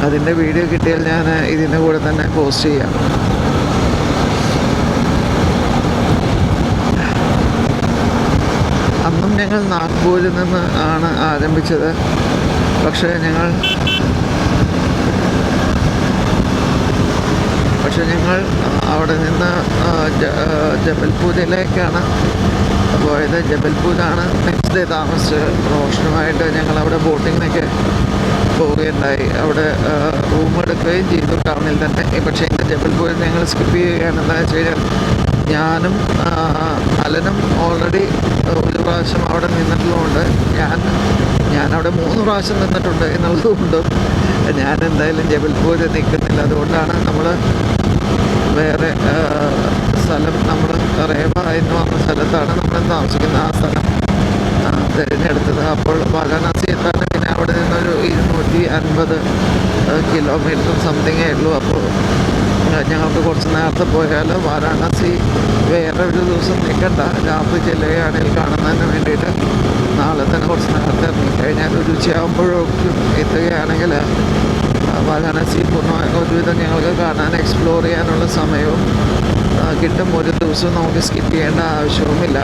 അതിൻ്റെ വീഡിയോ കിട്ടിയാൽ ഞാൻ ഇതിൻ്റെ കൂടെ തന്നെ പോസ്റ്റ് ചെയ്യാം. അന്നും ഞങ്ങൾ നാഗ്പൂരിൽ നിന്ന് ആണ് ആരംഭിച്ചത്. പക്ഷേ ഞങ്ങൾ അവിടെ നിന്ന് ജബൽപൂരിലേക്കാണ് പോയത്. ജബൽപൂരാണ് നെക്സ്റ്റ് ഡേ താമസിച്ചത്. റോഷനുമായിട്ട് ഞങ്ങളവിടെ ബോട്ടിങ്ങിനൊക്കെ പോവുകയുണ്ടായി. അവിടെ റൂം എടുക്കുകയും ചെയ്തു ടൗണിൽ തന്നെ. പക്ഷേ ഇന്ന് ജബൽപൂരിൽ ഞങ്ങൾ സ്കിപ്പ് ചെയ്യുകയാണ്. എന്താണെന്ന് വെച്ച് കഴിഞ്ഞാൽ ഞാനും അലനും ഓൾറെഡി ഒരു പ്രാവശ്യം അവിടെ നിന്നിട്ടുള്ളതുകൊണ്ട്, ഞാനവിടെ 3 പ്രാവശ്യം നിന്നിട്ടുണ്ട് എന്നുള്ളതുകൊണ്ട് ഞാൻ എന്തായാലും ജബൽപൂരിൽ നിൽക്കുന്നില്ല. അതുകൊണ്ടാണ് നമ്മൾ വേറെ സ്ഥലം, നമ്മൾ റേവ എന്ന് പറഞ്ഞ സ്ഥലത്താണ് നമ്മൾ താമസിക്കുന്ന ആ സ്ഥലം തിരഞ്ഞെടുത്തത്. അപ്പോൾ വാരാണസി എത്താൻ പിന്നെ അവിടെ നിന്നൊരു 250 കിലോമീറ്റർ സംതിങ്ങേ ഉള്ളൂ. അപ്പോൾ ഞങ്ങൾക്ക് കുറച്ച് നേരത്തെ പോയാൽ വാരാണസി വേറെ ഒരു ദിവസം നിൽക്കണ്ട, രാത്രി ചെല്ലുകയാണെങ്കിൽ കാണുന്നതിന് വേണ്ടിയിട്ട് നാളെ തന്നെ കുറച്ച് നേരത്തെ ഇറങ്ങിക്കഴിഞ്ഞാൽ ഒരു ഉച്ചയാകുമ്പോഴേക്കും എത്തുകയാണെങ്കിൽ വാരാണസി പൂർണ്ണമായി ഒരുവിധം ഞങ്ങൾക്ക് കാണാൻ എക്സ്പ്ലോർ ചെയ്യാനുള്ള സമയവും കിട്ടും. ഒരു ദിവസവും നമുക്ക് സ്കിപ്പ് ചെയ്യേണ്ട ആവശ്യവുമില്ല.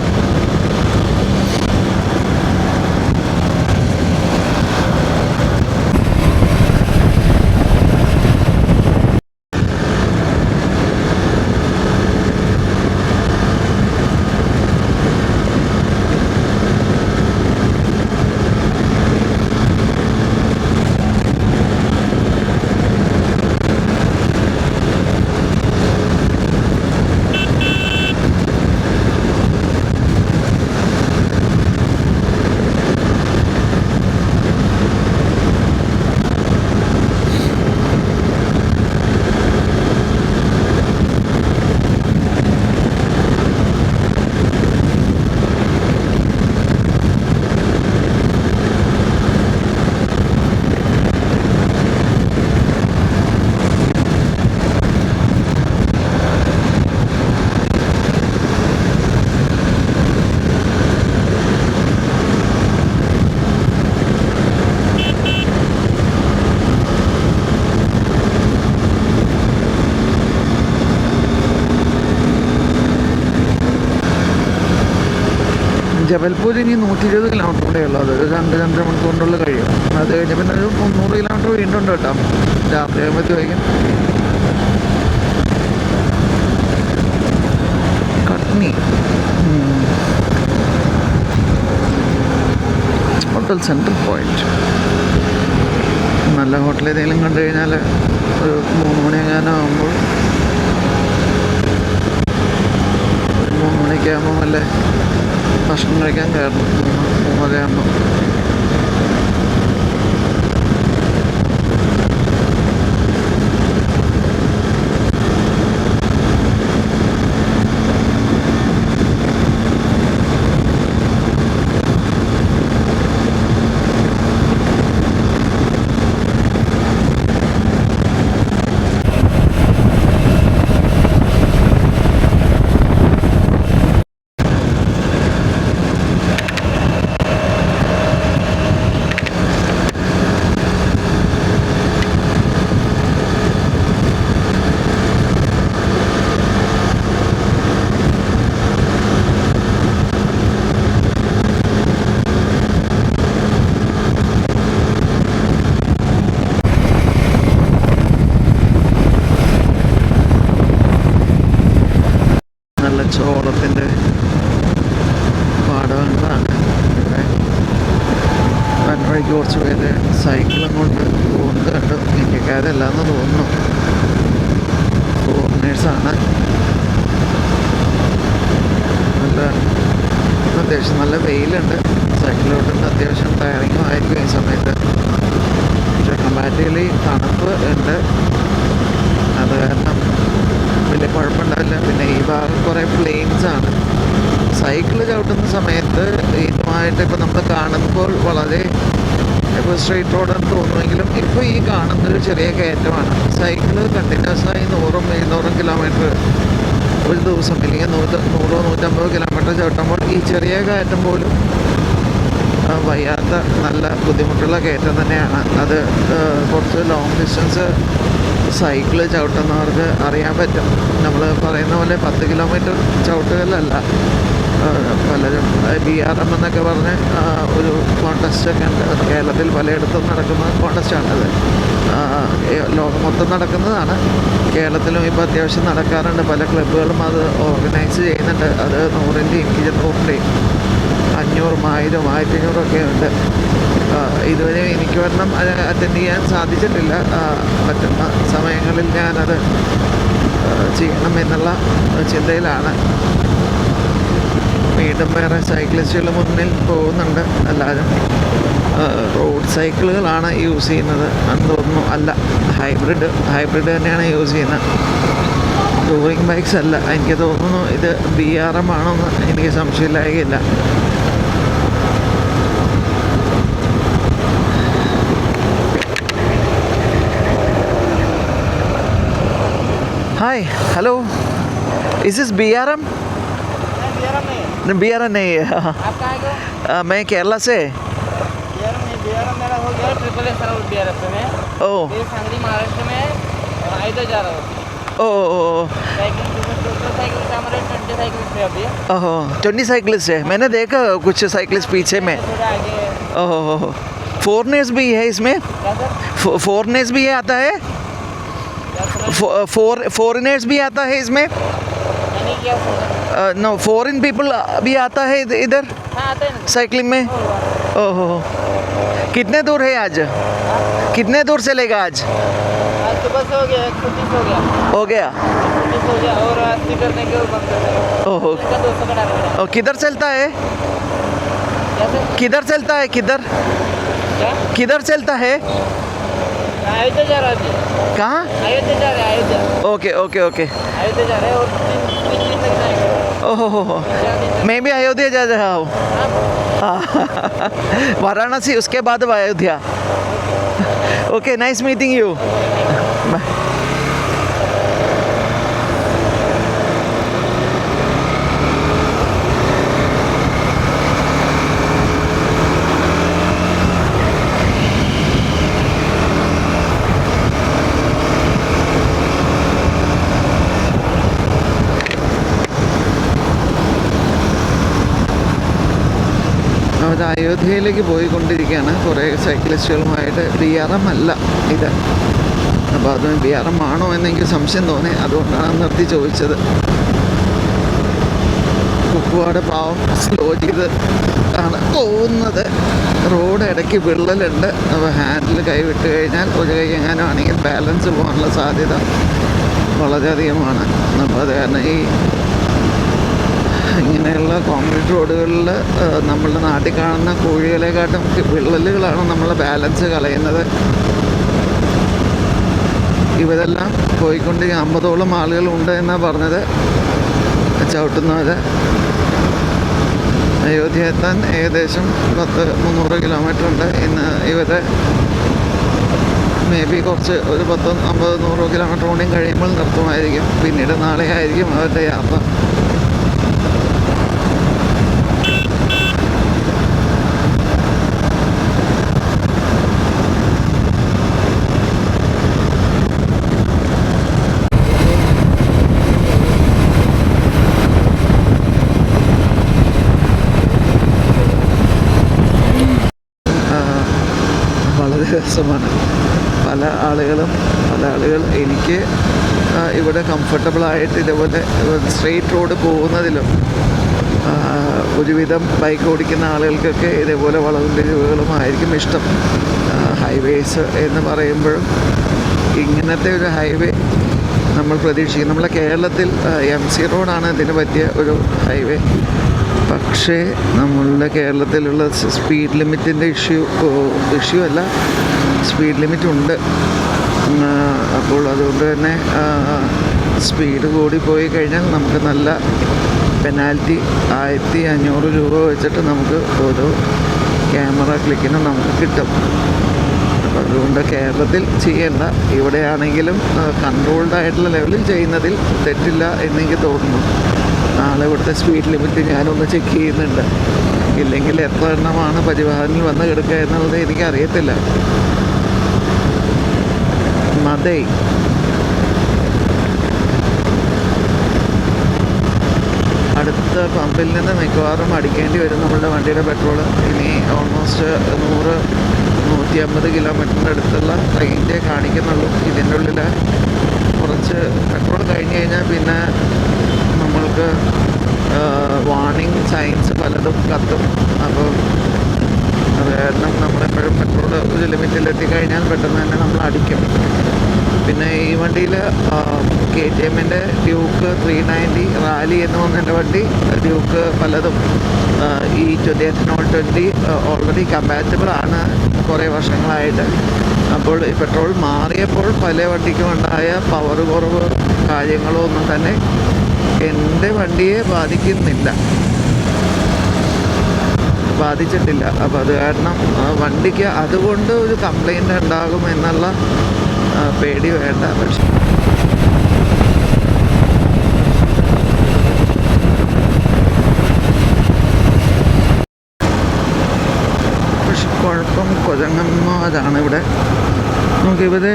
ജബൽപൂർ ഇനി 120 കിലോമീറ്റർ കൂടെ ഉള്ളൂ. അത് 2-2.5 മണിക്കൂറിനുള്ളിൽ കഴിയും. അത് കഴിഞ്ഞ് പിന്നെ ഒരു 300 കിലോമീറ്റർ വീണ്ടും ഉണ്ട് കേട്ടോ. രാത്രി ആകുമ്പോഴത്തേക്കും കട്നി ഹോട്ടൽ സെൻട്രൽ പോയിന്റ്. നല്ല ഹോട്ടൽ ഏതെങ്കിലും കണ്ടു കഴിഞ്ഞാൽ ഒരു 3 മണി എങ്ങാനാകുമ്പോൾ, ഒരു 3 മണിയൊക്കെ ആകുമ്പോൾ നല്ല ഭക്ഷണം കഴിക്കാൻ കയറണം. 3:30 ആകുമ്പോൾ. നല്ല ചോളത്തിൻ്റെ പാടങ്ങളാണ് ഇവിടെ. വൻവഴിക്ക് കുറച്ച് പേര് സൈക്കിളും കൊണ്ട് പോകുന്നത് കണ്ടു. ഇന്ത്യക്കാരല്ലാന്ന് തോന്നുന്നു, ഫോറിനേഴ്സാണ്. നല്ല അത്യാവശ്യം നല്ല വെയിലുണ്ട്. സൈക്കിളിലോട്ടുണ്ട്. അത്യാവശ്യം ടയറിങ്ങും ആയിരിക്കും ഈ സമയത്ത്. പക്ഷെ കമ്പാരിറ്റീവ്ലി തണുപ്പ് ഉണ്ട്. അത് കാരണം വലിയ കുഴപ്പമുണ്ടാവില്ല. പിന്നെ ഈ ഭാഗം കുറേ പ്ലെയിൻസാണ്. സൈക്കിള് ചവിട്ടുന്ന സമയത്ത് ഇതുമായിട്ട് ഇപ്പോൾ നമ്മൾ കാണുമ്പോൾ വളരെ ഇപ്പോൾ സ്ട്രെയിറ്റ് റോഡെന്ന് തോന്നുമെങ്കിലും ഇപ്പോൾ ഈ കാണുന്നൊരു ചെറിയ കയറ്റമാണ്. സൈക്കിള് കണ്ടിന്യൂസായി 100-200 കിലോമീറ്റർ ഒരു ദിവസം, അല്ലെങ്കിൽ 100-150 കിലോമീറ്റർ ചവിട്ടുമ്പോൾ ഈ ചെറിയ കയറ്റം പോലും വയ്യാത്ത നല്ല ബുദ്ധിമുട്ടുള്ള കയറ്റം തന്നെയാണ്. അത് കുറച്ച് ലോങ് ഡിസ്റ്റൻസ് സൈക്കിള് ചവിട്ടുന്നവർക്ക് അറിയാൻ പറ്റും. നമ്മൾ പറയുന്ന പോലെ 10 കിലോമീറ്റർ ചവിട്ടുകയല്ല. പലരും BRM എന്നൊക്കെ പറഞ്ഞ് ഒരു കോൺടെസ്റ്റൊക്കെ ഉണ്ട്. കേരളത്തിൽ പലയിടത്തും നടക്കുന്ന കോൺടെസ്റ്റാണത്. ലോകം മൊത്തം നടക്കുന്നതാണ്. കേരളത്തിലും ഇപ്പോൾ അത്യാവശ്യം നടക്കാറുണ്ട്. പല ക്ലബ്ബുകളും അത് ഓർഗനൈസ് ചെയ്യുന്നുണ്ട്. അത് 100-ൻ്റെയും 200-ൻ്റെയും 500, 1000, 1500 ഒക്കെ ഉണ്ട്. ഇതുവരെ എനിക്ക് ഒരെണ്ണം അറ്റൻഡ് ചെയ്യാൻ സാധിച്ചിട്ടില്ല. പറ്റുന്ന സമയങ്ങളിൽ ഞാനത് ചെയ്യണം എന്നുള്ള ചിന്തയിലാണ്. വീണ്ടും വേറെ സൈക്ലിസ്റ്റുകൾ മുന്നിൽ പോകുന്നുണ്ട്. എല്ലാവരും റോഡ് സൈക്കിളുകളാണ് യൂസ് ചെയ്യുന്നത് എന്ന് തോന്നുന്നു. അല്ല, ഹൈബ്രിഡ് തന്നെയാണ് യൂസ് ചെയ്യുന്നത്. ടൂറിങ് ബൈക്സ് അല്ല. എനിക്ക് തോന്നുന്നു ഇത് BRM ആണോന്ന് എനിക്ക് സംശയമില്ലായില്ല. हाय, हेलो, इस इज BRM? BRM नहीं है। आप कहाँ के हो? मैं केरला से। BRM मेरा हो गया SSS BRM में। ओ मेरी सांगली महाराष्ट्र में और आइधर जा रहा हूँ। ओ साइकिल साइकिल का हमारे 20 साइकिल से अभी ओहो 20 साइकिलिस्ट है। मैंने देखा कुछ साइकिलिस्ट पीछे में। थोड़ा आगे। ओहो फोरनेस भी है इसमें? क्या सर? फोरनेस भी आता है? फॉरेनर्स भी आता है इसमें? यानी क्या सर? नो, फॉरेन पीपल भी आता है इधर हाँ आते हैं ना। साइकिलिंग में? ओहो कितने दूर है आज? कितने दूर चलेगा आज? आज सुबह से हो गया 130 हो गया। हो गया 130 हो गया और 80 करने के बंद कर देंगे। ओहो 200 का डाल देंगे। और किधर चलता है? क्या सर? किधर चलता है? क्या? किधर चलता है? अयोध्या जा रहा है। कहाँ? अयोध्या जा रहे हैं। Ayodhya okay okay okay Ayodhya जा रहे हैं और 3 दिन तक जाएंगे। ओहो मैं भी अयोध्या जा रहा हूँ। वाराणसी उसके बाद Ayodhya. Okay nice meeting you. Bye. അത് അയോധ്യയിലേക്ക് പോയിക്കൊണ്ടിരിക്കുകയാണ് കുറേ സൈക്ലിസ്റ്റുകളുമായിട്ട്. DRM അല്ല ഇത്. അപ്പോൾ അത് DRM ആണോ എന്നെനിക്ക് സംശയം തോന്നി, അതുകൊണ്ടാണ് നിർത്തി ചോദിച്ചത്. കുക്കുവാട് പാവം സ്ലോ ചെയ്ത് ആണ് പോകുന്നത്. റോഡ് ഇടയ്ക്ക് വിള്ളലുണ്ട്. അപ്പോൾ ഹാൻഡിൽ കൈവിട്ട് കഴിഞ്ഞാൽ ഒരു കൈ എങ്ങാനും ആണെങ്കിൽ ബാലൻസ് പോകാനുള്ള സാധ്യത വളരെയധികമാണ്. അപ്പോൾ അത് കാരണം ഇങ്ങനെയുള്ള കോൺക്രീറ്റ് റോഡുകളിൽ നമ്മളുടെ നാട്ടിൽ കാണുന്ന കുഴികളെക്കാട്ടും വിള്ളലുകളാണ് നമ്മളെ ബാലൻസ് കളയുന്നത്. ഇവരെല്ലാം പോയിക്കൊണ്ട് 50ഓളം ആളുകളുണ്ട് എന്നാണ് പറഞ്ഞത് ചവിട്ടുന്നത്. അയോധ്യ എത്താൻ ഏകദേശം 300 കിലോമീറ്റർ ഉണ്ട്. ഇന്ന് ഇവരെ മേ ബി കുറച്ച് ഒരു 50-100 കിലോമീറ്റർ കൂടിയും കഴിയുമ്പോൾ നിർത്തുമായിരിക്കും. പിന്നീട് നാളെ ആയിരിക്കും അവരുടെ യാത്ര. വളരെ രസമാണ്. പല ആളുകൾ എനിക്ക് ഇവിടെ കംഫർട്ടബിളായിട്ട് ഇതേപോലെ സ്ട്രെയിറ്റ് റോഡ് പോകുന്നതിലും ഒരുവിധം ബൈക്ക് ഓടിക്കുന്ന ആളുകൾക്കൊക്കെ ഇതേപോലെ വളവും തിരിവുകളുമായിരിക്കും ഇഷ്ടം. ഹൈവേസ് എന്ന് പറയുമ്പോഴും ഇങ്ങനത്തെ ഒരു ഹൈവേ നമ്മൾ പ്രതീക്ഷിക്കും. നമ്മളെ കേരളത്തിൽ MC റോഡാണ് ഇതിന് പറ്റിയ ഒരു ഹൈവേ. പക്ഷേ നമ്മളുടെ കേരളത്തിലുള്ള സ്പീഡ് ലിമിറ്റിൻ്റെ ഇഷ്യൂ അല്ല, സ്പീഡ് ലിമിറ്റ് ഉണ്ട്. അപ്പോൾ അതുകൊണ്ട് തന്നെ സ്പീഡ് കൂടി പോയി കഴിഞ്ഞാൽ നമുക്ക് നല്ല പെനാൽറ്റി 1500 രൂപ വെച്ചിട്ട് നമുക്ക് ഓരോ ക്യാമറ ക്ലിക്കിന് നമുക്ക് കിട്ടും. അപ്പോൾ അതുകൊണ്ട് കേരളത്തിൽ ചെയ്യേണ്ട, ഇവിടെയാണെങ്കിലും കൺട്രോൾഡ് ആയിട്ടുള്ള ലെവലിൽ ചെയ്യുന്നതിൽ തെറ്റില്ല എന്നെനിക്ക് തോന്നുന്നു. നാളെ ഇവിടുത്തെ സ്പീഡ് ലിമിറ്റ് ഞാനൊന്ന് ചെക്ക് ചെയ്യുന്നുണ്ട്. ഇല്ലെങ്കിൽ എത്ര എണ്ണമാണ് പരിവാഹനിൽ വന്ന് കിടക്കുക എന്നുള്ളത് എനിക്കറിയത്തില്ല. മതൈ അടുത്ത പമ്പിൽ നിന്ന് മിക്കവാറും അടിക്കേണ്ടി വരും നമ്മളുടെ വണ്ടിയുടെ പെട്രോൾ. ഇനി ഓൾമോസ്റ്റ് 100-150 കിലോമീറ്ററിൻ്റെ അടുത്തുള്ള റേഞ്ചേ കാണിക്കുന്നുള്ളൂ. ഇതിൻ്റെ ഉള്ളിൽ കുറച്ച് പെട്രോൾ കഴിഞ്ഞ് കഴിഞ്ഞാൽ പിന്നെ നമ്മൾക്ക് വാർണിംഗ് സൈൻസ് പലതും കത്തും. അപ്പോൾ അത് കാരണം നമ്മളെപ്പോഴും പെട്രോൾ ഒരു ലിമിറ്റിലെത്തിക്കഴിഞ്ഞാൽ പെട്ടെന്ന് തന്നെ നമ്മൾ അടിക്കും. പിന്നെ ഈ വണ്ടിയിൽ KTMൻ്റെ ഡ്യൂക്ക് 390 റാലി എന്ന് പറഞ്ഞ വണ്ടി, ഡ്യൂക്ക് പലതും ഈ 20 ഓൾറെഡി കമ്പാറ്റബിൾ ആണ് കുറേ വർഷങ്ങളായിട്ട്. അപ്പോൾ ഈ പെട്രോൾ മാറിയപ്പോൾ പല വണ്ടിക്കും ഉണ്ടായ പവർ കുറവ് കാര്യങ്ങളോ ഒന്നും തന്നെ എൻ്റെ വണ്ടിയെ ബാധിച്ചിട്ടില്ല. അപ്പോൾ അത് കാരണം വണ്ടിക്ക് അതുകൊണ്ട് ഒരു കംപ്ലൈൻറ്റ് ഉണ്ടാകും എന്നുള്ള പേടി വേണ്ട. പക്ഷെ കുഴപ്പം കൊരങ്ങന്മാരാണ് ഇവിടെ. നമുക്കിവരെ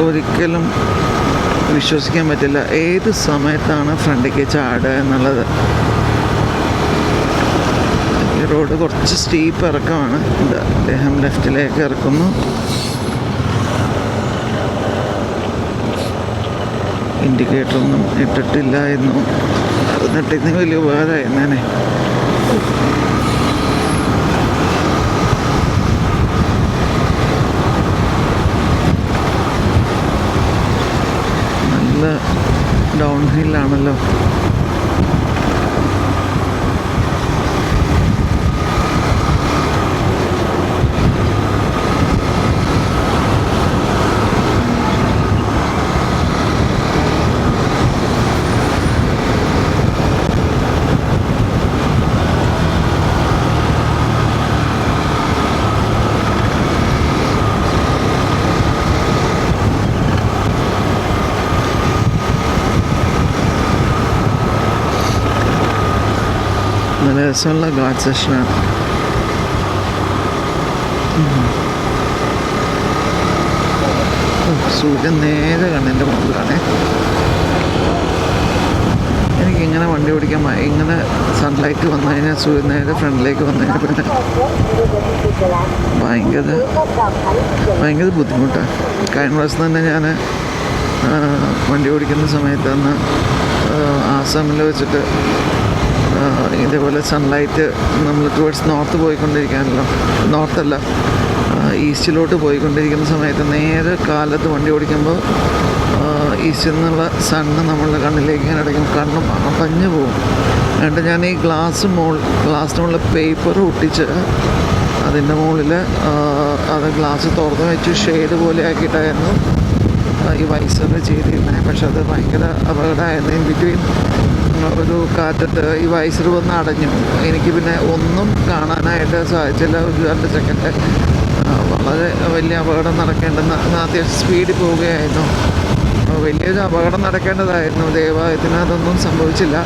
ഒരിക്കലും വിശ്വസിക്കാൻ പറ്റില്ല ഏത് സമയത്താണ് ഫ്രണ്ടിലേക്ക് ചാടുക എന്നുള്ളത്. ഈ റോഡ് കുറച്ച് സ്റ്റീപ്പ് ഇറക്കമാണ്. അദ്ദേഹം ലെഫ്റ്റിലേക്ക് ഇറക്കുന്നു. ഇൻഡിക്കേറ്ററൊന്നും ഇട്ടിട്ടില്ലായിരുന്നു. എന്നിട്ടിന്ന് വലിയ ഉപകാരമായിരുന്നേനെ. നല്ല ഡൗൺ ഹില്ലാണല്ലോ. നല്ല രസമുള്ള ഗാഡ് സെഷനാണ്. സൂര്യൻ നേരെ കണ്ണിൻ്റെ മുമ്പിലാണ്. എനിക്കിങ്ങനെ വണ്ടി ഓടിക്കാൻ ഇങ്ങനെ സൺലൈറ്റ് വന്നു കഴിഞ്ഞാൽ നേരെ ഫ്രണ്ടിലേക്ക് വന്നു കഴിഞ്ഞാൽ പിന്നെ ഭയങ്കര ബുദ്ധിമുട്ടാണ്. കഴിഞ്ഞ പ്രാവശ്യം തന്നെ ഞാൻ വണ്ടി ഓടിക്കുന്ന സമയത്ത് അന്ന് ആസാമിൽ വെച്ചിട്ട് ഇതേപോലെ സൺലൈറ്റ് നമ്മൾ ടുവേർഡ്സ് നോർത്ത് പോയിക്കൊണ്ടിരിക്കാനല്ലോ, നോർത്തല്ല ഈസ്റ്റിലോട്ട് പോയിക്കൊണ്ടിരിക്കുന്ന സമയത്ത് നേരെ കാലത്ത് വണ്ടി ഓടിക്കുമ്പോൾ ഈസ്റ്റിൽ നിന്നുള്ള സണ്ണ് നമ്മളുടെ കണ്ണിലേക്ക് ഇങ്ങനെ അടയ്ക്കും, കണ്ണ് അടഞ്ഞു പോകും. എന്നിട്ട് ഞാൻ ഈ ഗ്ലാസ്സിന് മുകളിൽ പേപ്പർ ഒട്ടിച്ച് അതിൻ്റെ മുകളിൽ അത് ഗ്ലാസ് തുറന്ന് വെച്ച് ഷെയ്ഡ് പോലെ ആക്കിയിട്ടായിരുന്നു ഈ വൈസർ ചെയ്തിരുന്നത്. പക്ഷെ അത് ഭയങ്കര അപകടമായിരുന്നു. ഇൻ ബിറ്റ്വീൻ ഒരു കാറ്റത്ത് ഈ വൈസർ വന്ന് അടഞ്ഞു. എനിക്ക് പിന്നെ ഒന്നും കാണാനായിട്ട് സാധിച്ചില്ല. ഒരു 2 സെക്കൻഡ് വളരെ വലിയ അപകടം നടക്കേണ്ടെന്ന്, അത്യാവശ്യം സ്പീഡിൽ പോവുകയായിരുന്നു. വലിയൊരു അപകടം നടക്കേണ്ടതായിരുന്നു. ദൈവത്തിന് അതൊന്നും സംഭവിച്ചില്ല.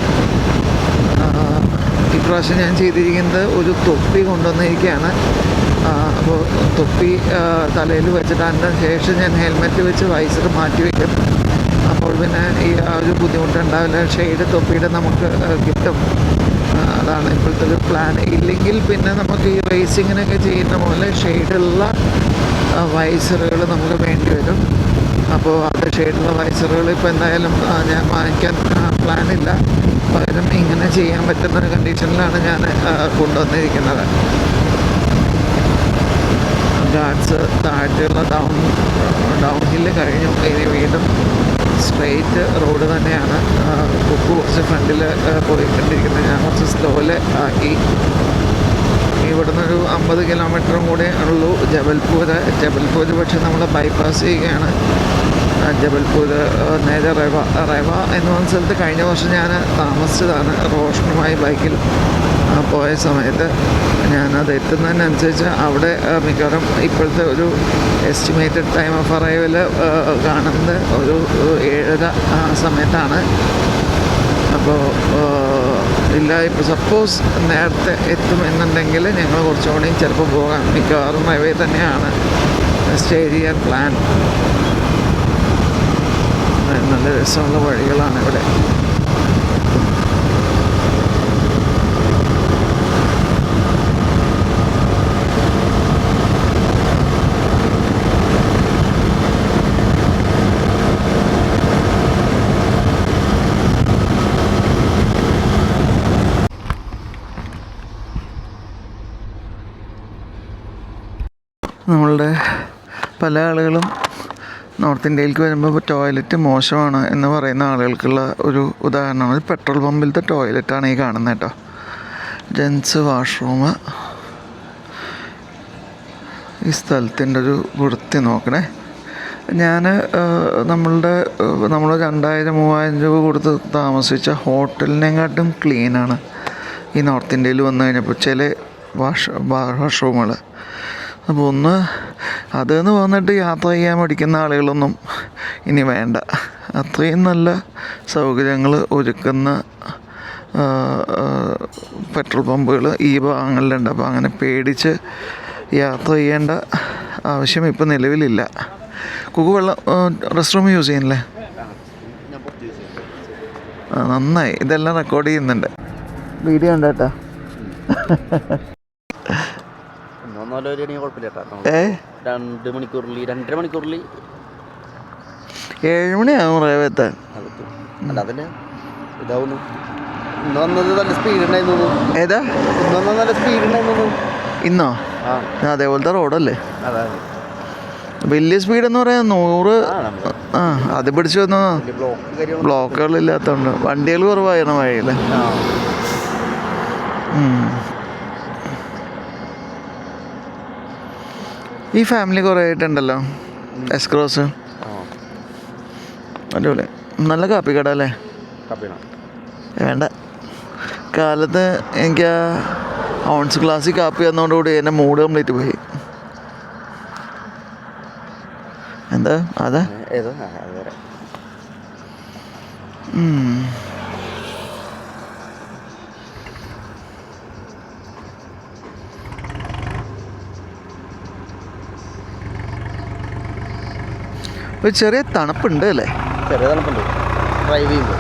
ഇപ്രാവശ്യം ഞാൻ ചെയ്തിരിക്കുന്നത് ഒരു തൊപ്പി കൊണ്ടുവന്നിരിക്കുകയാണ്. അപ്പോൾ തൊപ്പി തലയിൽ വെച്ചിട്ട് അതിൻ്റെ ശേഷം ഞാൻ ഹെൽമെറ്റ് വെച്ച് വൈസർ മാറ്റി വയ്ക്കും. അപ്പോൾ പിന്നെ ഈ ഒരു ബുദ്ധിമുട്ടുണ്ടാവില്ല. ഷെയ്ഡ് തൊപ്പിയുടെ നമുക്ക് കിട്ടും. അതാണ് ഇപ്പോഴത്തെ ഒരു പ്ലാൻ. ഇല്ലെങ്കിൽ പിന്നെ നമുക്ക് ഈ റേസിങ്ങിനൊക്കെ ചെയ്യുന്ന പോലെ ഷെയ്ഡുള്ള വൈസറുകൾ നമുക്ക് വേണ്ടി വരും. അപ്പോൾ അത് ഷെയ്ഡുള്ള വൈസറുകൾ ഇപ്പോൾ എന്തായാലും ഞാൻ വാങ്ങിക്കാൻ പ്ലാനില്ല. പകരം ഇങ്ങനെ ചെയ്യാൻ പറ്റുന്ന ഒരു കണ്ടീഷനിലാണ് ഞാൻ കൊണ്ടുവന്നിരിക്കുന്നത്. ഗാർഡ്സ് താഴെയുള്ള ഡൗൺ ഹില്ല് കഴിഞ്ഞു. ഇനി വീണ്ടും സ്ട്രെയിറ്റ് റോഡ് തന്നെയാണ്. കുക്കു കുറച്ച് ഫ്രണ്ടിൽ പോയിക്കൊണ്ടിരിക്കുന്നത്. ഞാൻ കുറച്ച് സ്ലോയിൽ ആക്കി. ഇവിടുന്ന് ഒരു 50 കിലോമീറ്ററും കൂടെ ഉള്ളൂ ജബൽപൂർ. പക്ഷേ നമ്മൾ ബൈപ്പാസ് ചെയ്യുകയാണ്. ജബൽപൂർ നേരെ റെവ എന്ന് പറഞ്ഞ സ്ഥലത്ത് കഴിഞ്ഞ വർഷം ഞാൻ താമസിച്ചതാണ്. റോഷനുമായി ബൈക്കിൽ പോയ സമയത്ത് ഞാനത് എത്തുന്നതിനനുസരിച്ച് അവിടെ മിക്കവാറും ഇപ്പോഴത്തെ ഒരു എസ്റ്റിമേറ്റഡ് ടൈം ഓഫ് അറൈവൽ കാണുന്നത് ഒരു 7:30 സമയത്താണ്. അപ്പോൾ ഇല്ല, ഇപ്പോൾ സപ്പോസ് നേരത്തെ എത്തുമെന്നുണ്ടെങ്കിൽ ഞങ്ങൾ കുറച്ചുകൂടി ചിലപ്പോൾ പോകാം. മിക്കവാറും ഹൈവേ തന്നെയാണ് സ്റ്റേ ചെയ്യാൻ പ്ലാൻ. നല്ല രസമുള്ള വഴികളാണ് ഇവിടെ. നമ്മളുടെ പല ആളുകളും നോർത്ത് ഇന്ത്യയിലേക്ക് വരുമ്പോൾ ടോയ്ലറ്റ് മോശമാണ് എന്ന് പറയുന്ന ആളുകൾക്കുള്ള ഒരു ഉദാഹരണമാണ് പെട്രോൾ പമ്പിലത്തെ ടോയ്ലറ്റാണ് ഈ കാണുന്നത് കേട്ടോ. Gents washroom. ഈ സ്ഥലത്തിൻ്റെ ഒരു വൃത്തി നോക്കണേ. നമ്മൾ 2000-3000 രൂപ കൊടുത്ത് താമസിച്ച ഹോട്ടലിനെക്കാട്ടും ക്ലീനാണ് ഈ നോർത്ത് ഇന്ത്യയിൽ വന്നു കഴിഞ്ഞപ്പോൾ ചില വാഷ്റൂമുകൾ. അപ്പോൾ അതെന്ന് വന്നിട്ട് യാത്ര ചെയ്യാൻ മടിക്കുന്ന ആളുകളൊന്നും ഇനി വേണ്ട. അത്രയും നല്ല സൗകര്യങ്ങൾ ഒരുക്കുന്ന പെട്രോൾ പമ്പുകൾ ഈ ഭാഗങ്ങളിലുണ്ട്. അപ്പോൾ അങ്ങനെ പേടിച്ച് യാത്ര ചെയ്യേണ്ട ആവശ്യം ഇപ്പോൾ നിലവിലില്ല. വെള്ളം റെസ്റ്റ് റൂം യൂസ് ചെയ്യുന്നില്ലേ? നന്നായി. ഇതെല്ലാം റെക്കോർഡ് ചെയ്യുന്നുണ്ട്. വീഡിയോ ഉണ്ട് കേട്ടോ. 2 മണിക്കൂറിൽ 2.5 മണിക്കൂറിൽ 7 മണിയാകും റേവെത്താൻ. അല്ല അതിന് ഇതാവുന്നു. ഇന്ന് വന്നത് നല്ല സ്പീഡ് ഉണ്ടായിരുന്നു. ഏതാ ഇന്ന് വന്നത് നല്ല സ്പീഡ് ഉണ്ടായിരുന്നു. ഇന്നോ? അതേപോലത്തെ റോഡല്ലേ. അതാണ് വലിയ സ്പീഡെന്ന് പറയാൻ 100. അത് പിടിച്ചു വന്നോ. ബ്ലോക്കുകളില്ലാത്തതുകൊണ്ട് വണ്ടികൾ കുറവായിരുന്നു വഴിയിൽ. ഈ ഫാമിലി കുറേ ആയിട്ടുണ്ടല്ലോ. എസ്ക്രോസ് അടിപൊളി. നല്ല കാപ്പി കട അല്ലേ? വേണ്ട, കാലത്ത് എനിക്ക് ഔൺസ് ഗ്ലാസ്സിൽ കാപ്പി വന്നതോടുകൂടി എൻ്റെ മൂഡ് കംപ്ലീറ്റ് പോയി. എന്താ അതാ ഒരു ചെറിയ തണുപ്പുണ്ട് അല്ലേ? ചെറിയ തണുപ്പുണ്ട് ഡ്രൈവ് ചെയ്യുമ്പോൾ.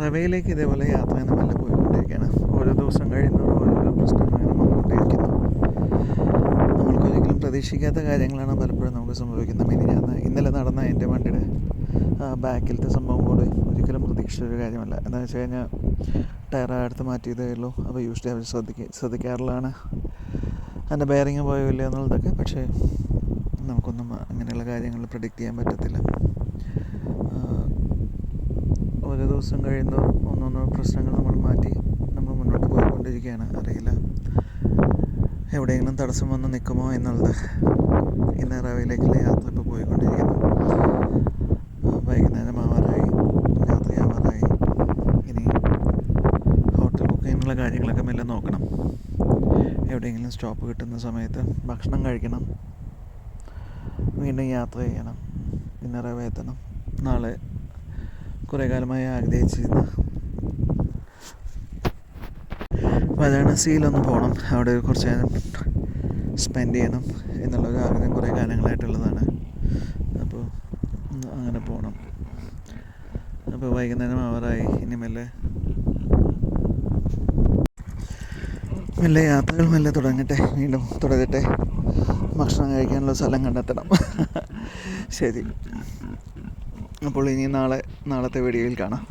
റവയിലേക്ക് ഇതേപോലെ യാത്ര നല്ല പോയിക്കൊണ്ടിരിക്കുകയാണ്. ഓരോ ദിവസം കഴിയുന്നതോടെ ഓരോരോ പ്രശ്നങ്ങൾ അങ്ങനെ വന്നുകൊണ്ടിരിക്കുന്നു. നമ്മൾക്കൊരിക്കലും പ്രതീക്ഷിക്കാത്ത കാര്യങ്ങളാണ് പലപ്പോഴും നമുക്ക് സംഭവിക്കുന്നത്. ഇന്നലെ നടന്ന എൻ്റെ വണ്ടിയുടെ ബാക്കിലത്തെ സംഭവം കൂടി ഒരിക്കലും പ്രതീക്ഷിച്ചൊരു കാര്യമല്ല. എന്താണെന്ന് വെച്ച് കഴിഞ്ഞാൽ ടയർ അടുത്ത് മാറ്റിയതേ ഉള്ളൂ. അപ്പോൾ യൂഷ്വലി അവർ ശ്രദ്ധിക്കാറുള്ളതാണ് അതിൻ്റെ ബെയറിങ് പോയോ ഇല്ല എന്നുള്ളതൊക്കെ. പക്ഷേ നമുക്കൊന്നും അങ്ങനെയുള്ള കാര്യങ്ങൾ പ്രെഡിക്റ്റ് ചെയ്യാൻ പറ്റത്തില്ല. ഓരോ ദിവസം കഴിയുമ്പോൾ ഒന്നൊന്നോ പ്രശ്നങ്ങൾ നമ്മൾ മാറ്റി നമ്മൾ മുന്നോട്ട് പോയിക്കൊണ്ടിരിക്കുകയാണ്. അറിയില്ല എവിടെയെങ്കിലും തടസ്സം വന്ന് നിൽക്കുമോ എന്നുള്ളത്. ഇന്ന് റവയിലേക്കുള്ള യാത്ര ഇപ്പോൾ പോയിക്കൊണ്ടിരിക്കുന്നു. വൈകുന്നേരം ആവാറായി, രാത്രിയാവാറായി. ഇനി ഹോട്ടൽ ബുക്ക് ചെയ്യാനുള്ള കാര്യങ്ങളൊക്കെ മെല്ലെ നോക്കണം. എവിടെയെങ്കിലും സ്റ്റോപ്പ് കിട്ടുന്ന സമയത്ത് ഭക്ഷണം കഴിക്കണം, വീണ്ടും യാത്ര ചെയ്യണം, പിന്നെ റവ എത്തണം. നാളെ കുറേ കാലമായി ആഗ്രഹിച്ചിരുന്ന വാരാണസിയിലൊന്ന് പോകണം. അവിടെ കുറച്ച് നേരം സ്പെൻഡ് ചെയ്യണം എന്നുള്ളൊരു ആഗ്രഹം കുറേ കാലങ്ങളായിട്ടുള്ളതാണ്. അപ്പോൾ അങ്ങനെ പോകണം. അപ്പോൾ വൈകുന്നേരം ആവാറായി. ഇനി മെല്ലെ യാത്രകൾ മെല്ലെ വീണ്ടും തുടരട്ടെ. ഭക്ഷണം കഴിക്കാനുള്ള സ്ഥലം കണ്ടെത്തണം. ശരി, അപ്പോൾ ഇനി നാളത്തെ വീഡിയോയിൽ കാണാം.